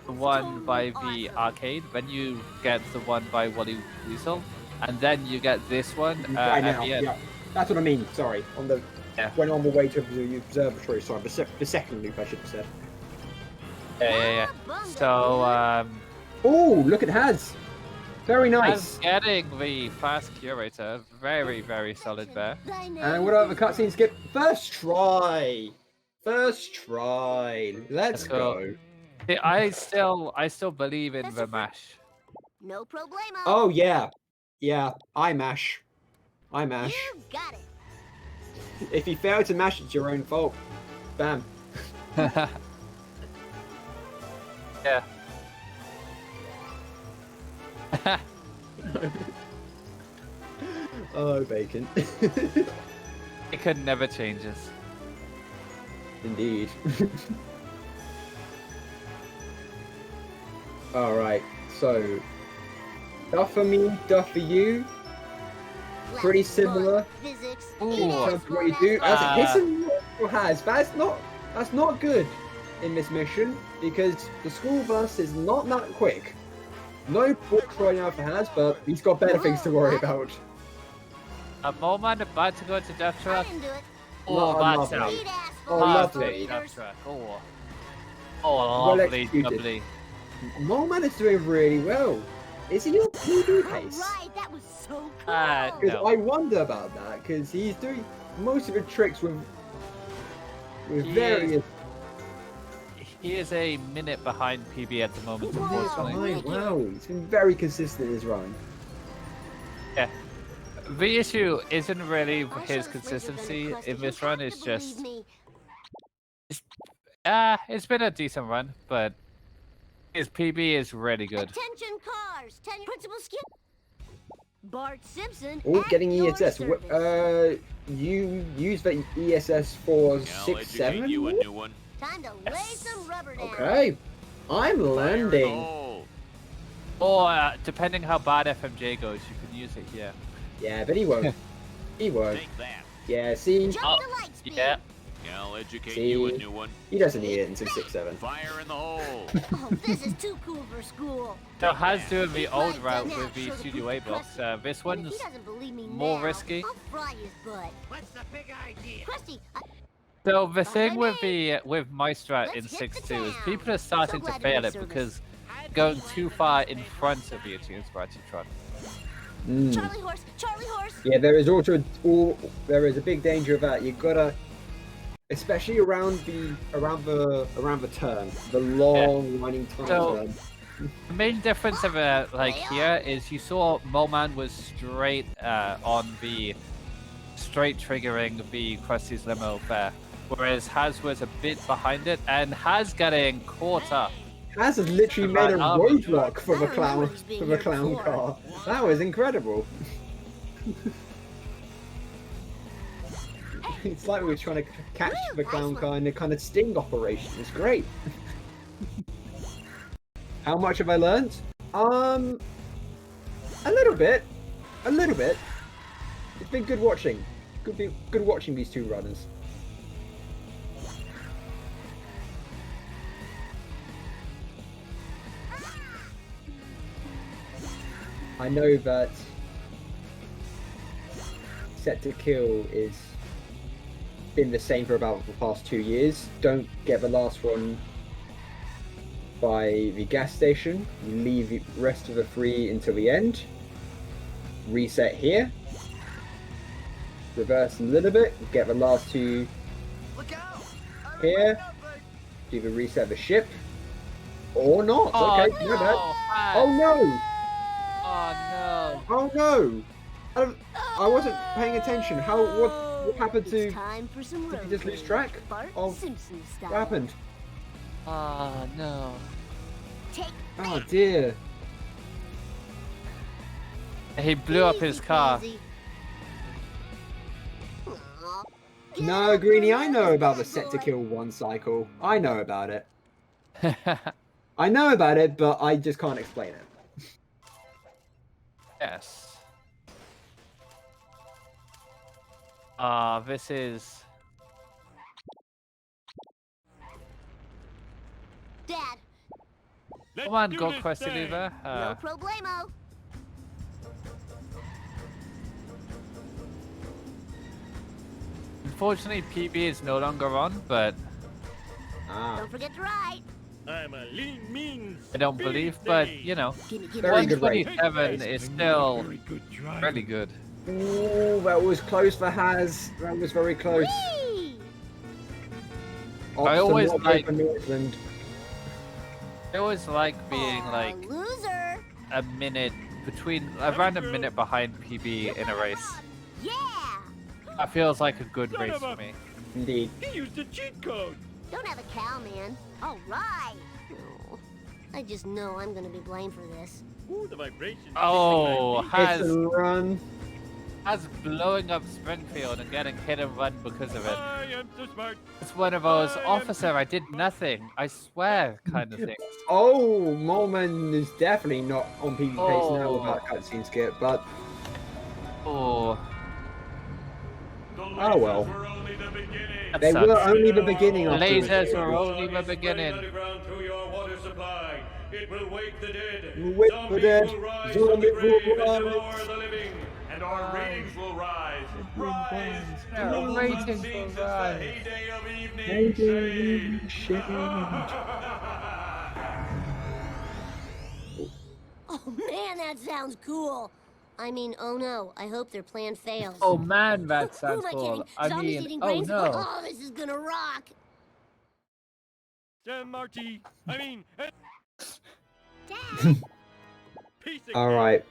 Speaker 1: the one by the arcade, then you get the one by Wally Weasel, and then you get this one at the end.
Speaker 2: Yeah. That's what I mean. Sorry, when on the way to the observatory. Sorry, the second loop I should have said.
Speaker 1: Yeah. So
Speaker 2: oh, look at Haz. Very nice.
Speaker 1: Getting the fast curator, very, very solid there.
Speaker 2: And what about the cutscene skip? First try. Let's go.
Speaker 1: I still believe in the mash.
Speaker 10: No problemo.
Speaker 2: Oh yeah. I mash. You
Speaker 10: got it.
Speaker 2: If you fail to mash, it's your own fault. Bam.
Speaker 1: Yeah.
Speaker 2: Oh, bacon.
Speaker 1: It could never changes.
Speaker 2: Indeed. Alright, so duff for me, duff for you. Pretty similar in terms of what you do. As Haz, that's not good. in this mission because the school bus is not that quick. No pork right now for Haz, but he's got better things to worry about.
Speaker 1: A Moleman about to go to Death
Speaker 10: I
Speaker 1: Truck.
Speaker 10: didn't do it.
Speaker 1: Oh, that's
Speaker 2: lovely.
Speaker 10: Eat asshole.
Speaker 2: Oh,
Speaker 1: lovely.
Speaker 2: lovely.
Speaker 1: Death Truck. Oh,
Speaker 2: Well
Speaker 1: lovely,
Speaker 2: executed.
Speaker 1: lovely.
Speaker 2: Moleman is doing really well. Is he on PB pace?
Speaker 10: Right, that was so cool.
Speaker 2: Because
Speaker 1: No.
Speaker 2: I wonder about that, because he's doing most of the tricks with
Speaker 1: He
Speaker 2: various...
Speaker 1: He is a minute behind PB at the moment, unfortunately.
Speaker 2: behind. Wow, he's been very consistent in his run.
Speaker 1: Yeah. The issue isn't really
Speaker 10: I
Speaker 1: his
Speaker 10: should've
Speaker 1: consistency
Speaker 10: figured that
Speaker 1: in this
Speaker 10: you
Speaker 1: run.
Speaker 10: have
Speaker 1: It's
Speaker 10: to believe
Speaker 1: just,
Speaker 10: me.
Speaker 1: it's been a decent run, but his PB is really good.
Speaker 10: Attention cars, principal skill. Bart Simpson.
Speaker 2: Oh,
Speaker 10: at
Speaker 2: getting
Speaker 10: your
Speaker 2: ESS.
Speaker 10: service.
Speaker 2: You use the ESS for 6-7?
Speaker 5: you a new one.
Speaker 10: Time to lay some rubber down.
Speaker 2: Okay. I'm landing.
Speaker 5: Oh,
Speaker 1: Or, depending how bad FMJ goes, you can use it here.
Speaker 2: Yeah, but he won't. He won't.
Speaker 5: take that.
Speaker 2: Yeah, see?
Speaker 10: Jump
Speaker 1: Oh,
Speaker 10: to light speed.
Speaker 1: Yeah.
Speaker 5: I'll educate
Speaker 2: See?
Speaker 5: you a new one.
Speaker 2: He doesn't need it until 6-7.
Speaker 5: Fire in the hole.
Speaker 10: Oh, this is too cool for school.
Speaker 1: So Haz doing the old
Speaker 10: Right,
Speaker 1: route
Speaker 10: now,
Speaker 1: with the
Speaker 10: show the
Speaker 1: Studio A
Speaker 10: proof
Speaker 1: box.
Speaker 10: Krusty.
Speaker 1: This
Speaker 10: And if
Speaker 1: one's
Speaker 10: he doesn't believe me
Speaker 1: more
Speaker 10: now,
Speaker 1: risky.
Speaker 10: I'll fry his butt.
Speaker 9: What's the big idea?
Speaker 10: Krusty,
Speaker 1: So the thing
Speaker 10: Behind
Speaker 1: with my strat in
Speaker 10: Let's hit the
Speaker 1: 6-2 is
Speaker 10: town.
Speaker 1: people are starting
Speaker 10: So
Speaker 1: to
Speaker 10: glad
Speaker 1: fail
Speaker 10: you're in
Speaker 1: it
Speaker 10: service.
Speaker 1: because going too far in front of the Tron.
Speaker 10: Charlie horse, Charlie horse.
Speaker 2: Yeah, there is there is a big danger of that. You gotta, especially around the turn, the long running time
Speaker 1: So-
Speaker 2: turn.
Speaker 1: The main difference of like here is you saw Moleman was straight on the straight triggering the Krusty's limo there, whereas Haz was a bit behind it, and Haz getting caught up.
Speaker 2: Haz has literally made a
Speaker 1: Right,
Speaker 2: roadblock for
Speaker 10: I
Speaker 2: the
Speaker 10: don't
Speaker 2: clown
Speaker 10: remember this being
Speaker 2: for the
Speaker 10: here
Speaker 2: clown
Speaker 10: before.
Speaker 2: car. That was incredible. It's like we were trying to catch the clown car in a kind of sting operation. It's great. How much have I learned? A little bit. A little bit. It's been good watching. Good watching these two runners. I know that set to kill is been the same for about the past 2 years. Don't get the last one by the gas station. You leave the rest of the 3 until the end. Reset here. Reverse a little bit. Get the last 2
Speaker 8: Look out!
Speaker 2: here. Do the reset of the ship. Or not. Okay, no bad.
Speaker 1: Haz.
Speaker 2: Oh no!
Speaker 1: Oh
Speaker 2: Oh no! I wasn't paying attention. What happened
Speaker 10: It's
Speaker 2: to...
Speaker 10: time for some
Speaker 2: Did
Speaker 10: road
Speaker 2: you just lose
Speaker 10: rage.
Speaker 2: track
Speaker 10: Bart
Speaker 2: of
Speaker 10: Simpson style.
Speaker 2: what happened?
Speaker 1: no! Oh no!
Speaker 10: Take
Speaker 2: Oh dear.
Speaker 1: He blew up his
Speaker 10: easy,
Speaker 1: car.
Speaker 10: Daisy. Aw.
Speaker 2: No, Greenie, I know about the set to kill 1 cycle. I know about it. I know about it, but I just can't explain it.
Speaker 1: Yes. This is...
Speaker 10: Dad,
Speaker 1: Come on, go Krusty Lever.
Speaker 10: no problemo.
Speaker 1: Unfortunately, PB is no longer on, but
Speaker 2: Ah,
Speaker 10: Don't forget to ride.
Speaker 4: I'm a lean, mean.
Speaker 1: I don't believe. But you know,
Speaker 10: Gimme.
Speaker 2: Very good race.
Speaker 1: 127 is still really good.
Speaker 2: ooh, that was close for Haz. That was very close.
Speaker 10: Whee!
Speaker 1: I always
Speaker 2: Oxford,
Speaker 1: like-
Speaker 2: for Northland.
Speaker 1: I always like being
Speaker 10: Aw,
Speaker 1: like
Speaker 10: loser.
Speaker 1: a minute around a minute behind PB in a race.
Speaker 10: Yeah.
Speaker 1: That feels like a good race for me.
Speaker 2: Indeed.
Speaker 4: He used the cheat code.
Speaker 10: Don't have a cow, man. All right. Oh, I just know I'm gonna be blamed for this.
Speaker 4: Ooh, the vibration.
Speaker 1: Oh,
Speaker 2: It's
Speaker 1: Haz
Speaker 2: a run.
Speaker 1: blowing up Springfield and getting hit and run because of it.
Speaker 4: I am so smart.
Speaker 1: It's one of those officer, I did nothing, I swear kind of things.
Speaker 2: Oh, Moleman is definitely not on PB pace now
Speaker 1: Oh.
Speaker 2: without a cutscene skip, but
Speaker 1: Oh.
Speaker 2: Oh well.
Speaker 1: That
Speaker 2: They were
Speaker 1: sucks.
Speaker 2: only the beginning of
Speaker 1: Lasers were only the beginning.
Speaker 4: Underground through your water supply. It will wake the dead.
Speaker 2: Wake the dead.
Speaker 4: Will rise
Speaker 2: Zombie
Speaker 4: from the grave
Speaker 2: will
Speaker 4: and
Speaker 2: rise.
Speaker 4: devour the living. And our ratings will rise. Rise.
Speaker 1: Our
Speaker 4: Global
Speaker 1: ratings
Speaker 4: Sun
Speaker 1: will
Speaker 4: sings it's
Speaker 1: rise.
Speaker 4: the heyday of evening
Speaker 2: Heyday of
Speaker 4: shade.
Speaker 10: Oh man, that sounds cool. I mean, oh no, I hope their plan fails.
Speaker 1: Oh man, that
Speaker 10: Who
Speaker 1: sounds
Speaker 10: am I
Speaker 1: cool.
Speaker 10: kidding?
Speaker 1: I
Speaker 10: Zombies
Speaker 1: mean,
Speaker 10: eating
Speaker 1: oh
Speaker 10: brains?
Speaker 1: no.
Speaker 10: Oh, this is gonna rock.
Speaker 4: Sam Marty. I mean,
Speaker 10: Dad.
Speaker 4: piece of
Speaker 2: All right.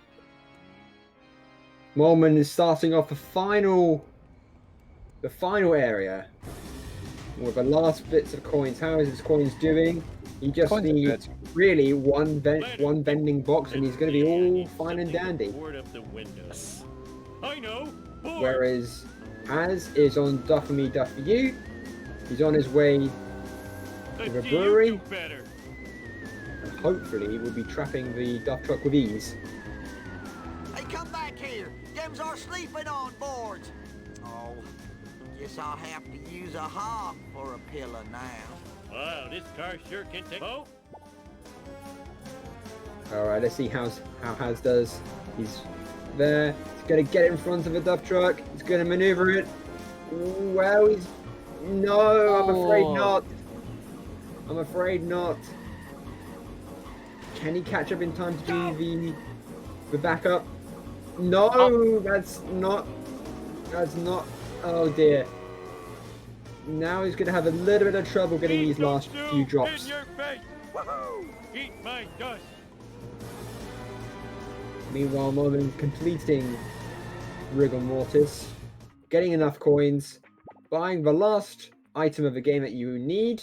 Speaker 2: Moleman is starting off the final area with the last bits of coins. How is his coins doing? He just
Speaker 1: Coins are
Speaker 2: needs really one vending box, and he's going to be all fine and dandy.
Speaker 4: board up the windows. I know. Board.
Speaker 2: Whereas Az is on Duff for Me, Duff for You. He's on his way to
Speaker 4: Let's
Speaker 2: the
Speaker 4: see you
Speaker 2: brewery,
Speaker 4: do better.
Speaker 2: and hopefully we'll be trapping the Duff truck with ease.
Speaker 8: Hey, come back here. Dems are sleeping on board. Oh, guess I'll have to use a hop for a pillow now.
Speaker 4: Wow, this car sure can take. Oh,
Speaker 2: Alright, let's see how Haz does. He's there. He's going to get in front of the Duff truck. He's going to maneuver it. Well, he's... No, I'm afraid not. I'm afraid not. Can he catch up in time to do the backup? No, that's not... Oh dear. Now he's going to have a little bit of trouble getting these last few drops.
Speaker 4: in your face. Woohoo! Eat my dust.
Speaker 2: Meanwhile, Moleman completing rigor mortis, getting enough coins, buying the last item of the game that you need.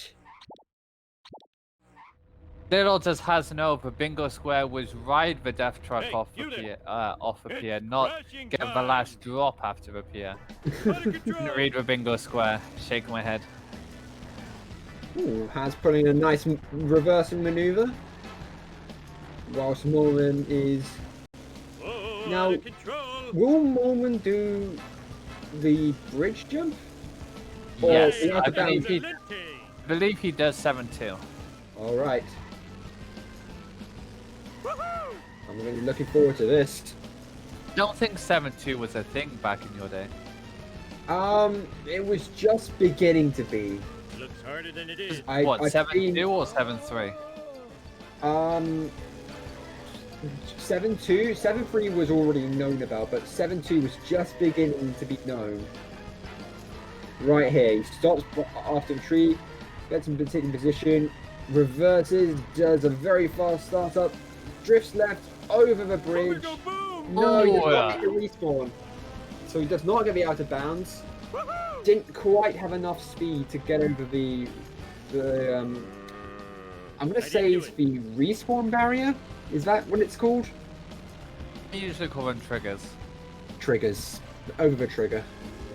Speaker 1: Little does Haz know, the bingo square was ride the death truck
Speaker 4: Hey,
Speaker 1: off
Speaker 4: you
Speaker 1: the
Speaker 4: there.
Speaker 1: pier, off the
Speaker 4: It's
Speaker 1: pier, not
Speaker 4: crashing
Speaker 1: get the
Speaker 4: time.
Speaker 1: last drop after the pier.
Speaker 4: Out of control.
Speaker 1: Read the bingo square, shake my head.
Speaker 2: Ooh, Has pulling a nice reversing maneuver, whilst Moleman is...
Speaker 4: Oh,
Speaker 2: Now,
Speaker 4: out of control.
Speaker 2: will Moleman do the bridge jump? Or
Speaker 1: Yes,
Speaker 2: the
Speaker 1: I
Speaker 2: out of bounds?
Speaker 1: believe he does 7-2.
Speaker 2: Alright,
Speaker 4: Woohoo!
Speaker 2: I'm really looking forward to this.
Speaker 1: Don't think 7-2 was a thing back in your day.
Speaker 2: It was just beginning to be.
Speaker 4: Looks harder than it is.
Speaker 1: What,
Speaker 2: I've
Speaker 1: 7-2
Speaker 2: seen-
Speaker 1: or 7-3?
Speaker 2: 7-2, 7-3 was already known about, but 7-2 was just beginning to be known. Right here, he stops after the tree, gets him in position, reverses, does a very fast startup, drifts left over the bridge.
Speaker 4: Go boom!
Speaker 2: No, he does
Speaker 1: Oh,
Speaker 2: not get the respawn. So he does not get the out of bounds. Didn't quite have enough speed to get over the I'm gonna say it's the respawn barrier. Is that what it's called?
Speaker 1: I usually call them triggers.
Speaker 2: Triggers. Over the trigger.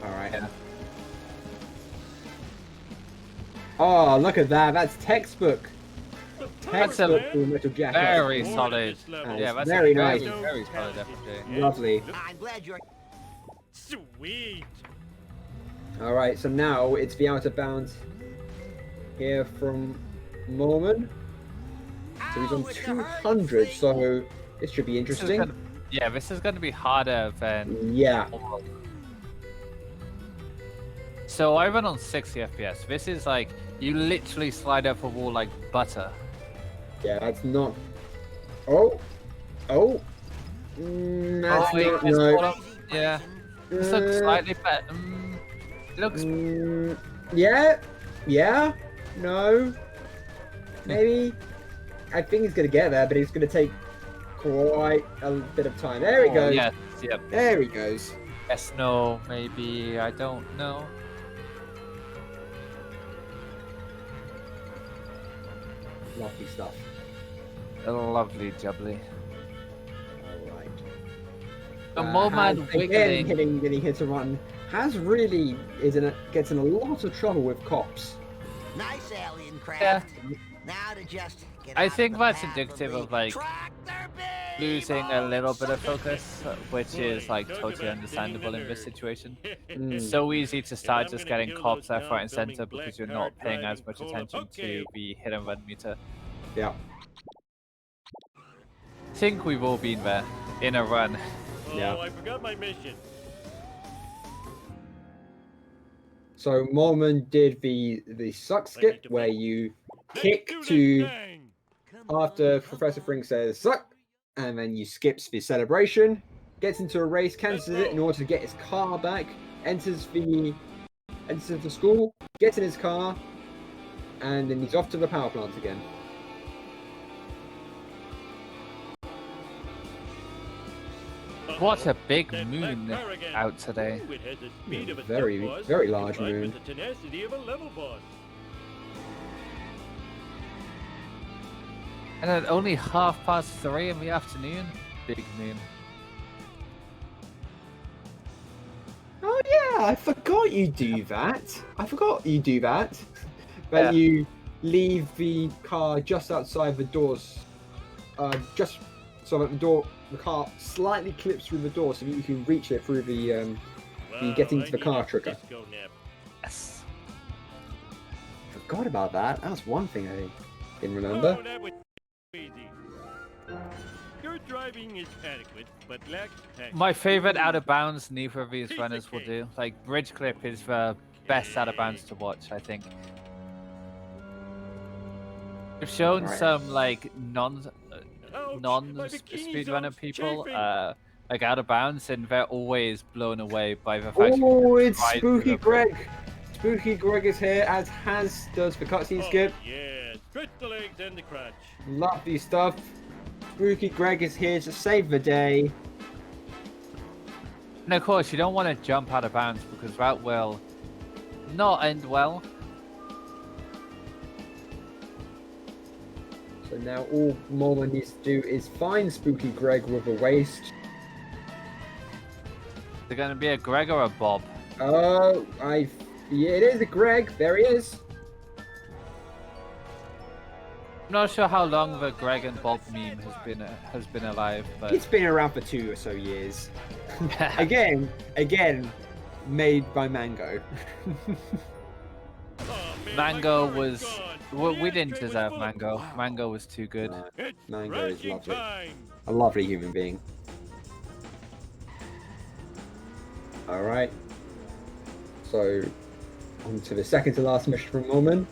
Speaker 2: Alright.
Speaker 1: Yeah.
Speaker 2: Oh, look at that. That's textbook.
Speaker 1: That's a
Speaker 2: Textbook Full Metal Jacket.
Speaker 1: very
Speaker 4: More
Speaker 1: solid.
Speaker 4: at this level.
Speaker 1: Yeah, that's
Speaker 2: Very
Speaker 1: a very,
Speaker 2: nice.
Speaker 1: very solid FJ.
Speaker 2: Lovely.
Speaker 8: I'm glad you're...
Speaker 4: Sweet.
Speaker 2: Alright, so now it's the out of bounds here from Moleman. So he's on 200, so this should be interesting.
Speaker 1: Yeah, this is going to be harder than...
Speaker 2: Yeah.
Speaker 1: So I run on 60 FPS. This is like, you literally slide up a wall like butter.
Speaker 2: Yeah, that's not... Oh! Oh! That's
Speaker 1: wait,
Speaker 2: not...
Speaker 1: it's
Speaker 2: No.
Speaker 1: hold on. Yeah. This looks slightly better. It looks...
Speaker 2: Yeah? Yeah? No? Maybe? I think he's gonna get there, but he's gonna take quite a bit of time. There he goes.
Speaker 1: Yes, yep.
Speaker 2: There he goes.
Speaker 1: Yes, no, maybe, I don't know.
Speaker 2: Lovely stuff.
Speaker 1: Lovely jubbly.
Speaker 2: Alright.
Speaker 1: The Moleman
Speaker 2: again,
Speaker 1: wiggling.
Speaker 2: getting hit and run. Has really gets in a lot of trouble with cops.
Speaker 9: Nice alien craft.
Speaker 1: Yeah.
Speaker 9: Now to just get
Speaker 1: I
Speaker 9: out
Speaker 1: think
Speaker 9: of the
Speaker 1: that's
Speaker 9: path
Speaker 1: indicative
Speaker 9: me.
Speaker 1: of, like-
Speaker 9: Tractor beam!
Speaker 1: losing a little bit of focus, which is like totally understandable in this situation. It's so easy to start just getting cops left, right, and center because you're not paying as much attention to the hit and run meter.
Speaker 2: Yeah.
Speaker 1: I think we've all been there in a run.
Speaker 2: Yeah.
Speaker 4: Oh, I forgot my mission.
Speaker 2: So Moleman did the suck skip where you kick to after Professor Frink says suck, and then you skips the celebration, gets into a race, cancels it in order to get his car back, enters the school, gets in his car, and then he's off to the power plant again.
Speaker 1: What a big moon out today.
Speaker 2: Very, very large moon.
Speaker 4: The tenacity of a level boss.
Speaker 1: And at only 3:30 in the afternoon, big moon.
Speaker 2: Oh yeah, I forgot you do that. That you leave the car just outside the doors, just so that the car slightly clips through the door, so that you can reach it through the getting to the car trigger.
Speaker 1: Yes.
Speaker 2: Forgot about that. That was one thing I didn't remember.
Speaker 4: Oh, that was easy. Your driving is adequate, but lacks passion.
Speaker 1: My favorite out of bounds, neither of these runners will do. Like, bridge clip is the best out of bounds to watch, I think. We've shown some like non-speedrunner people like out of bounds, and they're always blown away by the fact.
Speaker 2: Oh, it's Spooky Greg. Spooky Greg is here, as Haz does the cutscene skip.
Speaker 4: Yeah, stretch the legs and the crotch.
Speaker 2: Lovely stuff. Spooky Greg is here to save the day.
Speaker 1: And of course, you don't want to jump out of bounds because that will not end well.
Speaker 2: So now all Moleman needs to do is find Spooky Greg with a waist.
Speaker 1: Is it going to be a Greg or a Bob?
Speaker 2: Oh, yeah, it is a Greg. There he is.
Speaker 1: I'm not sure how long the Greg and Bob meme has been alive, but
Speaker 2: It's been around for 2 or so years. again, made by Mango.
Speaker 1: Mango was. We didn't deserve Mango. Mango was too good.
Speaker 2: Mango is lovely. A lovely human being. Alright. So, on to the second to last mission from Moleman.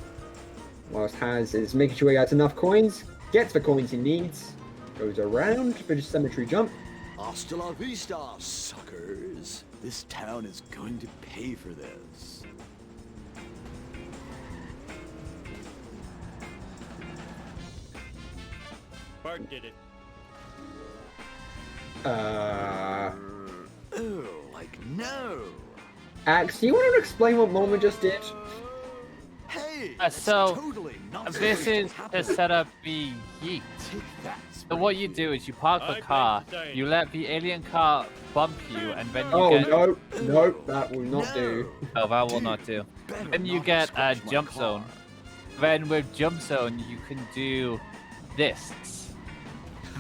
Speaker 2: Whilst Haz is making sure he has enough coins, gets the coins he needs, goes around for the cemetery jump.
Speaker 8: Hasta la vista, suckers. This town is going to pay for this.
Speaker 4: Bart did it.
Speaker 8: Oh, like no.
Speaker 2: Axe, do you want to explain what Moleman just did?
Speaker 8: Hey,
Speaker 1: so
Speaker 8: totally
Speaker 1: this is to set up the yeet. So what you do is you park the car, you let the alien car bump you, and then you get...
Speaker 2: no, that will not do.
Speaker 1: Oh, that will not do. Then you get a jump zone. Then with jump zone, you can do this.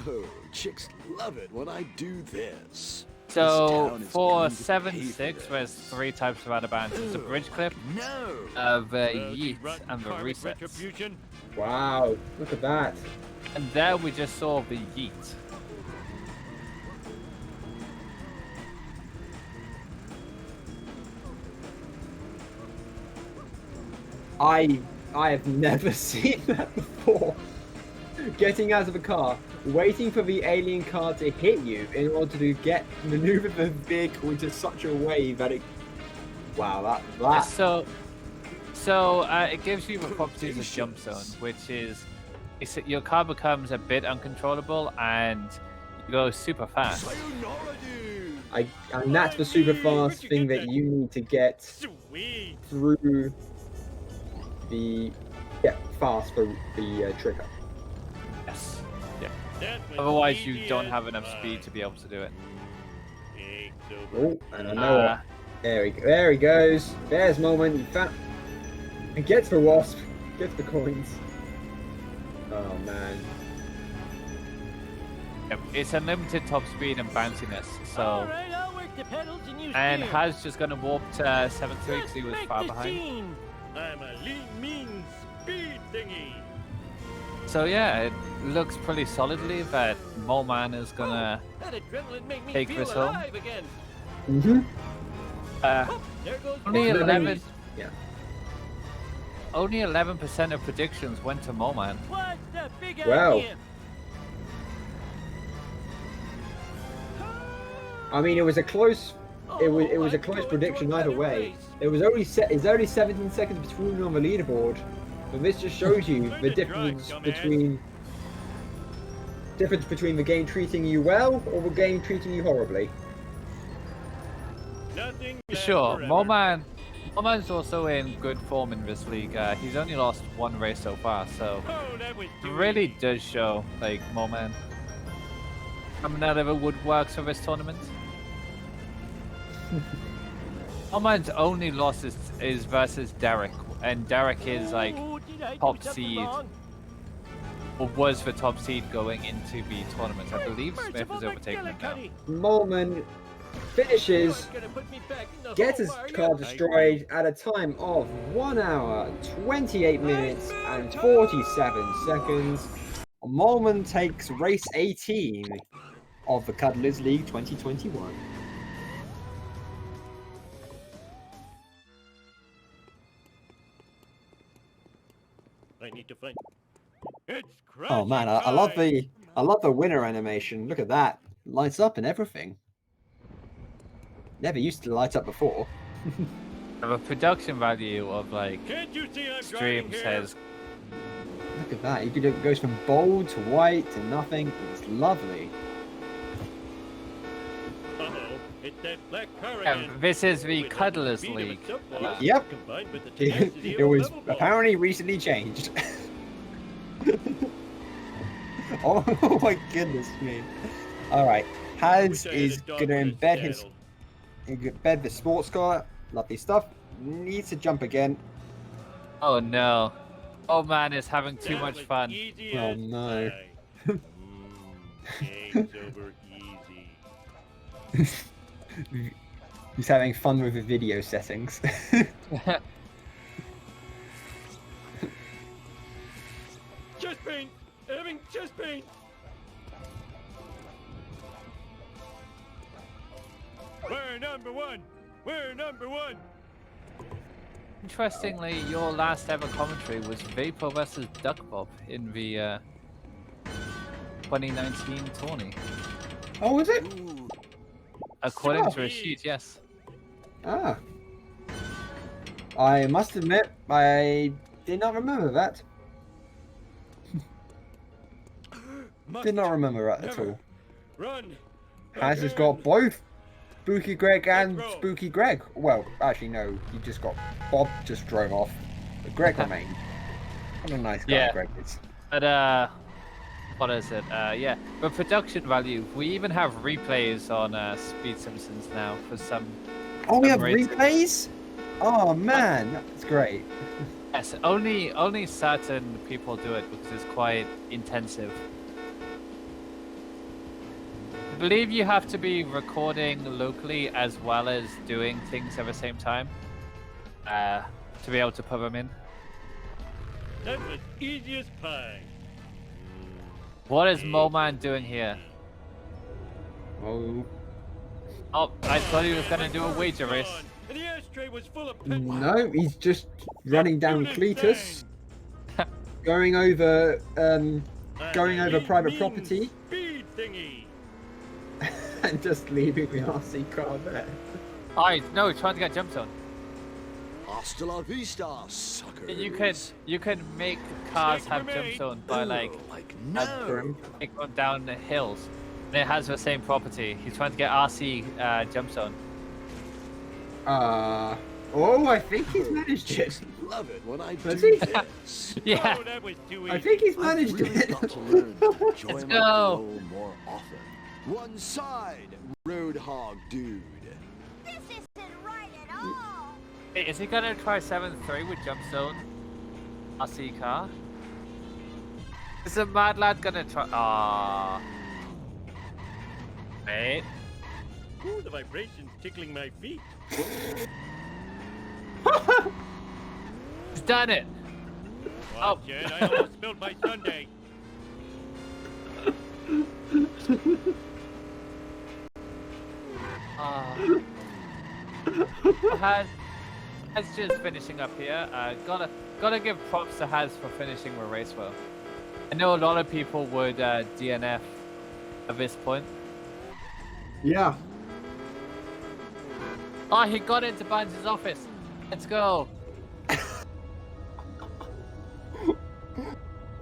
Speaker 8: Oh, chicks love it when I do this.
Speaker 1: So for 7-6, there's 3 types of out of bounds. There's a bridge clip, the yeet, and the resets.
Speaker 2: Wow, look at that.
Speaker 1: And there we just saw the yeet.
Speaker 2: I have never seen that before. Getting out of a car, waiting for the alien car to hit you in order to maneuver the vehicle into such a way that it... Wow, that...
Speaker 1: So it gives you the properties of jump zone, which is your car becomes a bit uncontrollable and you go super fast.
Speaker 2: And that's the super fast thing that you need to get through the... fast for the trigger.
Speaker 1: Yes. Yeah. Otherwise, you don't have enough speed to be able to do it.
Speaker 2: Oh, and I know what. There he goes. There's Moleman. And gets the wasp. Gets the coins. Oh man.
Speaker 1: It's unlimited top speed and bounciness. So,
Speaker 7: Alright, I'll work the pedals and use
Speaker 1: and
Speaker 7: steer.
Speaker 1: Haz just gonna warp to 7-3 because he was
Speaker 7: Make
Speaker 1: far
Speaker 7: the
Speaker 1: behind.
Speaker 7: scene.
Speaker 4: I'm a lean, mean speed thingy.
Speaker 1: So yeah, it looks pretty solidly that Moleman is gonna
Speaker 7: That adrenaline make me
Speaker 1: take
Speaker 7: feel
Speaker 1: this home.
Speaker 7: alive again.
Speaker 2: Mm-hmm.
Speaker 7: Oh, there goes
Speaker 1: Only
Speaker 7: one.
Speaker 1: 11.
Speaker 2: Yeah.
Speaker 1: Only 11% of predictions went to Moleman.
Speaker 7: What's the big
Speaker 2: Wow.
Speaker 7: idea?
Speaker 2: I mean, it was a close. It was a
Speaker 7: I'm
Speaker 2: close
Speaker 7: going
Speaker 2: prediction
Speaker 7: to a
Speaker 2: either
Speaker 7: better
Speaker 2: way.
Speaker 7: place.
Speaker 2: It was only it's only 17 seconds between on the leaderboard, but this just shows you the difference between the game treating you well or the game treating you horribly.
Speaker 4: Nothing
Speaker 1: Sure, Moleman's also in good form in this league. He's only lost one race so far, so
Speaker 4: Oh, that was
Speaker 1: it really does show like Moleman coming out of the woodworks for this tournament. Moleman's only loss is versus Derek, and Derek is like
Speaker 7: Oh, did I do
Speaker 1: top
Speaker 7: something
Speaker 1: seed.
Speaker 7: wrong?
Speaker 1: Or was the top seed going into the tournament. I believe Smith
Speaker 7: Merciful
Speaker 1: is overtaking him now.
Speaker 7: McGillicuddy.
Speaker 2: Moleman finishes,
Speaker 7: You're gonna put me back in the
Speaker 2: gets
Speaker 7: hole,
Speaker 2: his
Speaker 7: are
Speaker 2: car
Speaker 7: you?
Speaker 2: destroyed at a time of 1 hour, 28 minutes, and 47 seconds. Moleman takes race 18 of the Cuddlers League 2021.
Speaker 4: I need to find. It's
Speaker 2: Oh man, I love the winner animation. Look at that, lights up and everything. Never used to light up before.
Speaker 1: The production value of like
Speaker 4: Can't you see I'm driving
Speaker 1: streams
Speaker 4: here?
Speaker 1: has
Speaker 2: Look at that. It goes from bold to white to nothing. It's lovely.
Speaker 4: Uh-oh, it's that black car
Speaker 1: Yeah,
Speaker 4: again.
Speaker 1: this is the
Speaker 4: With
Speaker 1: Cuddlers
Speaker 4: speed of
Speaker 1: League.
Speaker 4: its upward,
Speaker 2: Yep.
Speaker 4: combined with the tenacity
Speaker 2: It
Speaker 4: of a
Speaker 2: was
Speaker 4: level ball.
Speaker 2: apparently recently changed. Oh my goodness me. Alright. Haz
Speaker 4: Wish I had
Speaker 2: is
Speaker 4: a dog
Speaker 2: gonna
Speaker 4: with a
Speaker 2: embed
Speaker 4: saddle.
Speaker 2: the sports car. Lovely stuff. Needs to jump again.
Speaker 1: Oh no. Oh man is having too
Speaker 4: That
Speaker 1: much
Speaker 4: was
Speaker 1: fun.
Speaker 4: easy
Speaker 2: Oh,
Speaker 4: as
Speaker 2: no.
Speaker 4: pie. Game's over easy.
Speaker 2: He's having fun with the video settings.
Speaker 4: Chest pain! Having chest pain! We're number one! We're number one!
Speaker 1: Interestingly, your last ever commentary was Vapor versus Duck Bob in the 2019 tourney.
Speaker 2: Oh, was it?
Speaker 1: According
Speaker 2: Oh.
Speaker 1: to a sheet, yes.
Speaker 2: Ah. I must admit, I did not remember that. Did not remember that at all.
Speaker 4: Run!
Speaker 2: Haz has got both Spooky Greg and
Speaker 4: Let's go.
Speaker 2: Spooky Greg. Well, actually, no, he just got Bob just drove off, but Greg remained. What a nice guy
Speaker 1: Yeah.
Speaker 2: Greg is.
Speaker 1: But what is it? Yeah, but production value. We even have replays on Speed Simpsons now for some.
Speaker 2: Oh, we have
Speaker 1: races.
Speaker 2: replays? Oh man, that's great.
Speaker 1: Yes, only certain people do it because it's quite intensive. I believe you have to be recording locally as well as doing things at the same time to be able to put them in.
Speaker 4: That was easy as pie.
Speaker 1: What is Moleman doing here?
Speaker 2: Oh,
Speaker 1: Oh, I thought he was gonna do a wager race.
Speaker 4: And the ashtray was full of pet
Speaker 2: no, he's just running down Cletus, going over private
Speaker 4: mean
Speaker 2: property,
Speaker 4: Speed thingy.
Speaker 2: and just leaving the RC car there.
Speaker 1: Alright, no, trying to get jump zone.
Speaker 8: Hasta la vista, suckers.
Speaker 1: You can make cars
Speaker 4: Snake
Speaker 1: have
Speaker 4: for
Speaker 1: jump
Speaker 4: me.
Speaker 1: zone by like
Speaker 8: no.
Speaker 1: going down the hills. And it has the same property. He's trying to get RC jump zone.
Speaker 2: Oh, I think he's managed it.
Speaker 8: Love it when I
Speaker 2: Does
Speaker 8: do
Speaker 2: he?
Speaker 8: this.
Speaker 1: Yeah.
Speaker 4: Oh, that was too easy.
Speaker 2: I think he's
Speaker 8: I've
Speaker 2: managed
Speaker 8: really
Speaker 2: it.
Speaker 8: got to learn to enjoy
Speaker 1: Let's
Speaker 8: my
Speaker 1: go.
Speaker 8: flow more often. One side, Roadhog dude.
Speaker 10: This isn't right at all.
Speaker 1: Hey, is he gonna try 7-3 with jump zone? RC car? Is a mad lad gonna try? Ah. Mate.
Speaker 4: Ooh, the vibrations tickling my feet.
Speaker 1: He's done it.
Speaker 4: Watch it, I almost spilled my sundae.
Speaker 1: Has just finishing up here. Gotta give props to Haz for finishing the race well. I know a lot of people would DNF at this point.
Speaker 2: Yeah.
Speaker 1: Oh, he got into Barnes' office. Let's go.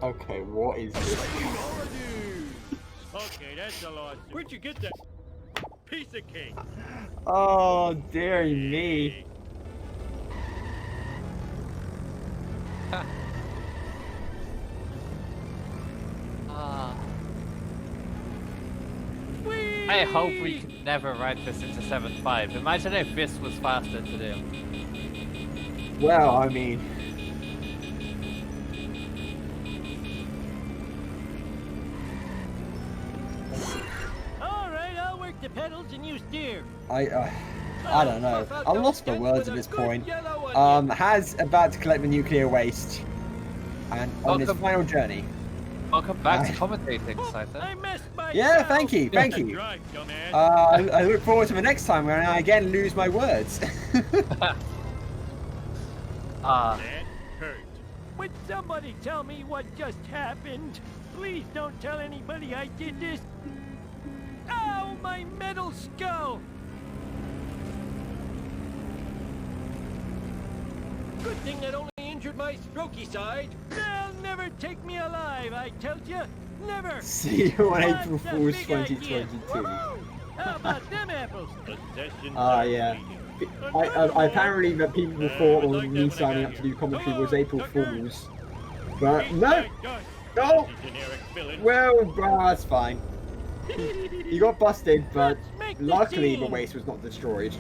Speaker 2: Okay, what is this?
Speaker 4: Okay, that's a lot. Where'd you get that piece of cake?
Speaker 2: Oh, dear me.
Speaker 1: I hope we can never write this into 7.5. Imagine if this was faster to do.
Speaker 2: Well, I mean...
Speaker 7: Alright, I'll work the pedals and you steer.
Speaker 2: I don't know. I lost my words at this point. Haz about to collect the nuclear waste. And on his final journey.
Speaker 1: Welcome back to commentating, Saito.
Speaker 2: Yeah, thank you. I look forward to the next time when I again lose my words.
Speaker 4: That hurt.
Speaker 7: Would somebody tell me what just happened? Please don't tell anybody I did this. Ow, my metal skull! Good thing that only injured my strokey side. They'll never take me alive, I tell you. Never!
Speaker 2: See you on April Fool's 2022.
Speaker 7: How about them apples?
Speaker 2: Yeah. I apparently that people thought me signing up to do commentary was April Fool's. But no! No! Well, that's fine. You got busted, but luckily the waste was not destroyed.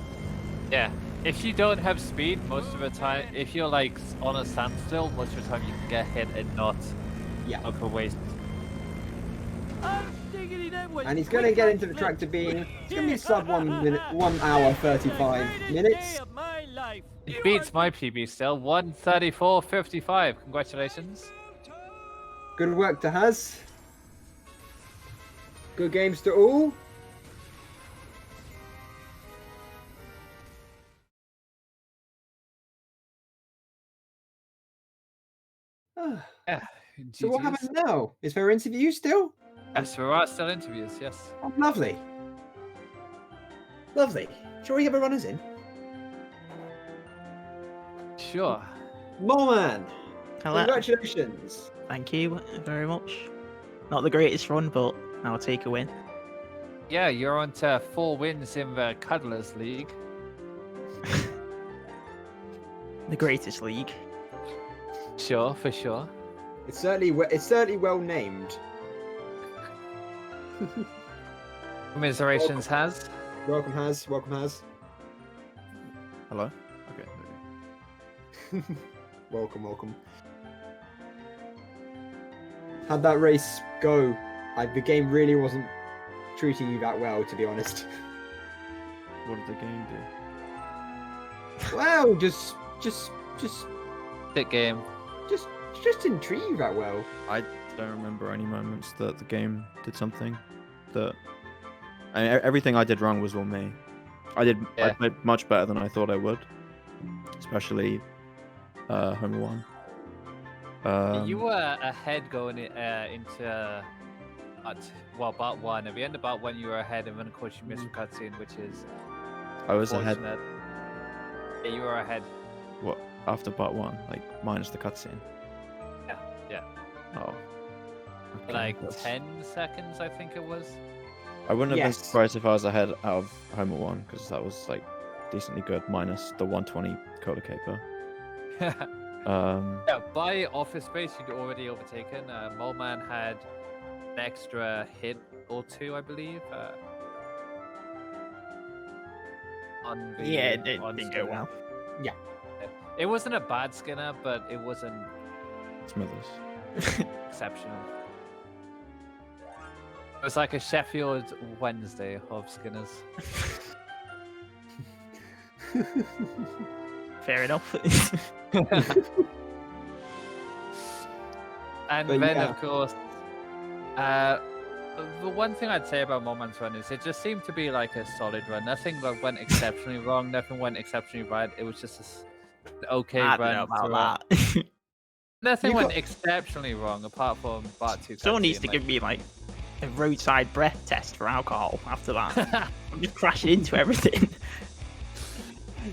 Speaker 1: Yeah. If you don't have speed most of the time, if you're like on a standstill, most of the time you can get hit and not up a waste.
Speaker 2: And he's going to get into the tractor being, it's going to be sub 1 hour 35 minutes.
Speaker 1: It beats my PB still, 1:34.55. Congratulations.
Speaker 2: Good work to Haz. Good games to all.
Speaker 1: Yeah.
Speaker 2: So what happens now? Is there interviews still?
Speaker 1: Yes, there are still interviews, yes.
Speaker 2: Oh, lovely. Lovely. Shall we get the runners in?
Speaker 1: Sure.
Speaker 2: Moleman!
Speaker 3: Hello.
Speaker 2: Congratulations!
Speaker 3: Thank you very much. Not the greatest run, but I'll take a win.
Speaker 1: Yeah, you're on to 4 wins in the Cuddlers League.
Speaker 3: The greatest league.
Speaker 1: Sure, for sure.
Speaker 2: It's certainly well named.
Speaker 1: Commiserations, Haz.
Speaker 2: Welcome, Haz. Welcome, Haz.
Speaker 11: Hello? Okay.
Speaker 2: Welcome. How'd that race go? The game really wasn't treating you that well, to be honest.
Speaker 11: What did the game do?
Speaker 2: Well, just
Speaker 1: Bit game.
Speaker 2: Just didn't treat you that well.
Speaker 11: I don't remember any moments that the game did something that... everything I did wrong was on me. I played much better than I thought I would. Especially Homer 1.
Speaker 1: You were ahead going into part 1. At the end of part 1 you were ahead, and then of course you missed the cutscene, which is
Speaker 11: I was ahead.
Speaker 1: Yeah, you were ahead.
Speaker 11: What? After part 1? Like, minus the cutscene?
Speaker 1: Yeah.
Speaker 11: Oh. Okay,
Speaker 1: Like 10 seconds, I think it was.
Speaker 11: I wouldn't have been surprised if I was ahead out of Homer 1, because that was, like, decently good, minus the 120 cola caper.
Speaker 1: Yeah, by office space you'd already overtaken. Moleman had an extra hit or 2, I believe. On the,
Speaker 3: it didn't go well.
Speaker 2: Yeah.
Speaker 1: It wasn't a bad Skinner, but it wasn't
Speaker 11: Smithers.
Speaker 1: exceptional. was like a Sheffield Wednesday of Skinners.
Speaker 3: Fair enough.
Speaker 1: And
Speaker 2: But
Speaker 1: then,
Speaker 2: yeah.
Speaker 1: of course, the one thing I'd say about Moleman's run is it just seemed to be like a solid run. Nothing went exceptionally wrong. Nothing went exceptionally right. It was just an okay
Speaker 3: I
Speaker 1: run.
Speaker 3: don't know about that.
Speaker 1: Nothing
Speaker 2: You
Speaker 1: went
Speaker 2: got-
Speaker 1: exceptionally wrong apart from part 2.
Speaker 3: Someone needs to
Speaker 1: cutscene,
Speaker 3: give me like a roadside breath test for alcohol after that. I'm just crashing into everything.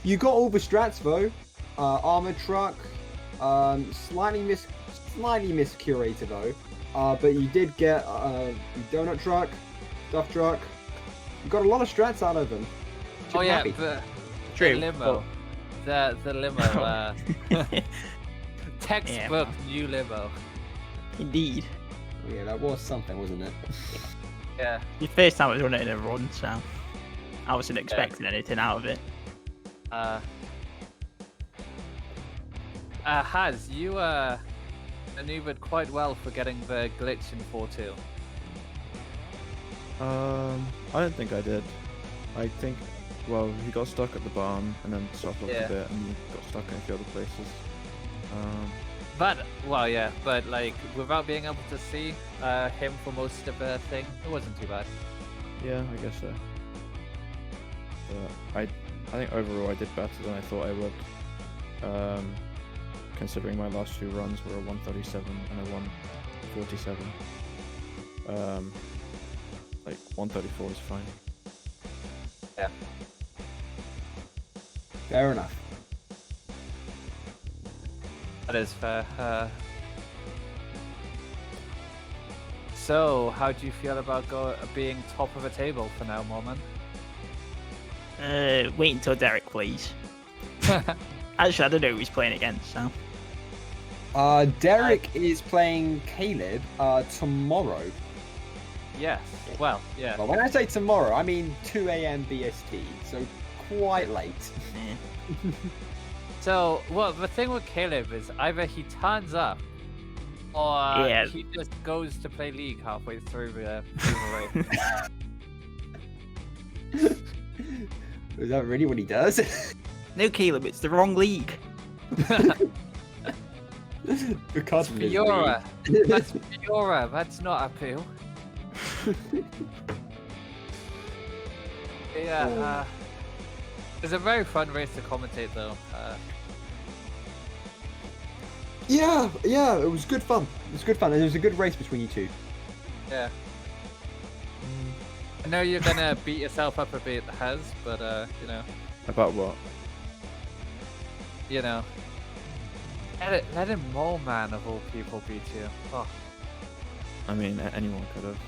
Speaker 2: You got all the strats though. Armored truck, slightly miscurated though. But you did get donut truck, stuff truck. You got a lot of strats out of them.
Speaker 1: Oh
Speaker 2: Should
Speaker 1: yeah,
Speaker 2: be
Speaker 1: the
Speaker 3: True.
Speaker 1: limo, the limo, textbook new limo.
Speaker 3: Indeed.
Speaker 2: Oh, yeah, that was something, wasn't it?
Speaker 1: Yeah.
Speaker 3: The first time I was running in a run, so I wasn't expecting anything out of it.
Speaker 1: Haz, you maneuvered quite well for getting the glitch in 4-2.
Speaker 11: I don't think I did. I think, well, he got stuck at the barn and then stopped off a bit and got stuck in a few other places.
Speaker 1: But, well, yeah, but like without being able to see him for most of the thing, it wasn't too bad.
Speaker 11: Yeah, I guess so. But I think overall I did better than I thought I would. Considering my last few runs were a 137 and a 147. Like 134 is fine.
Speaker 1: Yeah.
Speaker 2: Fair enough.
Speaker 1: That is fair. So, how do you feel about being top of the table for now, Moleman?
Speaker 3: Wait until Derek plays. Actually, I don't know who he's playing against, so.
Speaker 2: Derek is playing Caleb tomorrow.
Speaker 1: Yes. Well, yeah.
Speaker 2: Well, when I say tomorrow, I mean 2 a.m. BST, so quite late.
Speaker 1: So, well, the thing with Caleb is either he turns up or he just goes to play League halfway through the race.
Speaker 2: Is that really what he does?
Speaker 3: No, Caleb, it's the wrong league.
Speaker 2: Because of his
Speaker 1: Fiora.
Speaker 2: league.
Speaker 1: That's Fiora. That's not appeal. Yeah. It's a very fun race to commentate, though.
Speaker 2: Yeah, it was good fun. It was good fun, and it was a good race between you two.
Speaker 1: Yeah. I know you're gonna beat yourself up a bit, Haz, but you know.
Speaker 11: About what?
Speaker 1: You know. Let him Moleman of all people beat you. Oh.
Speaker 11: I mean, anyone could have.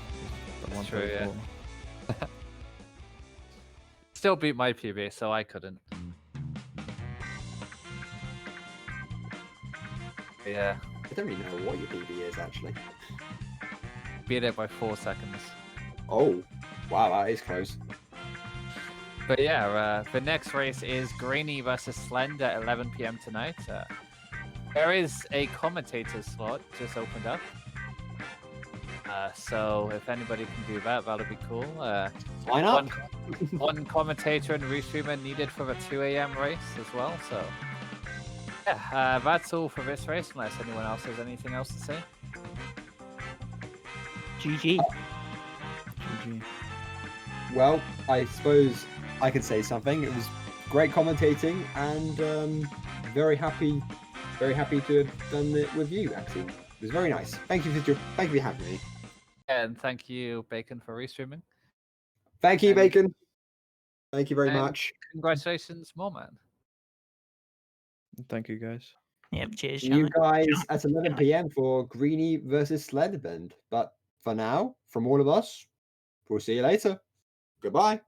Speaker 1: That's true, yeah. Still beat my PB, so I couldn't. Yeah.
Speaker 2: I don't really know what your PB is, actually.
Speaker 1: Beat it by 4 seconds.
Speaker 2: Oh, wow, that is close.
Speaker 1: But yeah, the next race is Greeny versus Slend at 11 p.m. tonight. There is a commentator slot just opened up. So if anybody can do that, that'll be cool.
Speaker 2: Why not?
Speaker 1: One commentator and restreamer needed for the 2 a.m. race as well. So yeah, that's all for this race, unless anyone else has anything else to say.
Speaker 3: GG.
Speaker 11: GG.
Speaker 2: Well, I suppose I could say something. It was great commentating, and very happy to have done it with you, actually. It was very nice. Thank you for having me.
Speaker 1: And thank you, Bacon, for restreaming.
Speaker 2: Thank you, Bacon. Thank you very
Speaker 1: And
Speaker 2: much.
Speaker 1: Congratulations, Moleman.
Speaker 11: Thank you, guys.
Speaker 3: Yep, cheers.
Speaker 2: See you
Speaker 3: Charlie.
Speaker 2: guys at 11 p.m. for Greeny versus Slenderbend. But for now, from all of us, we'll see you later. Goodbye.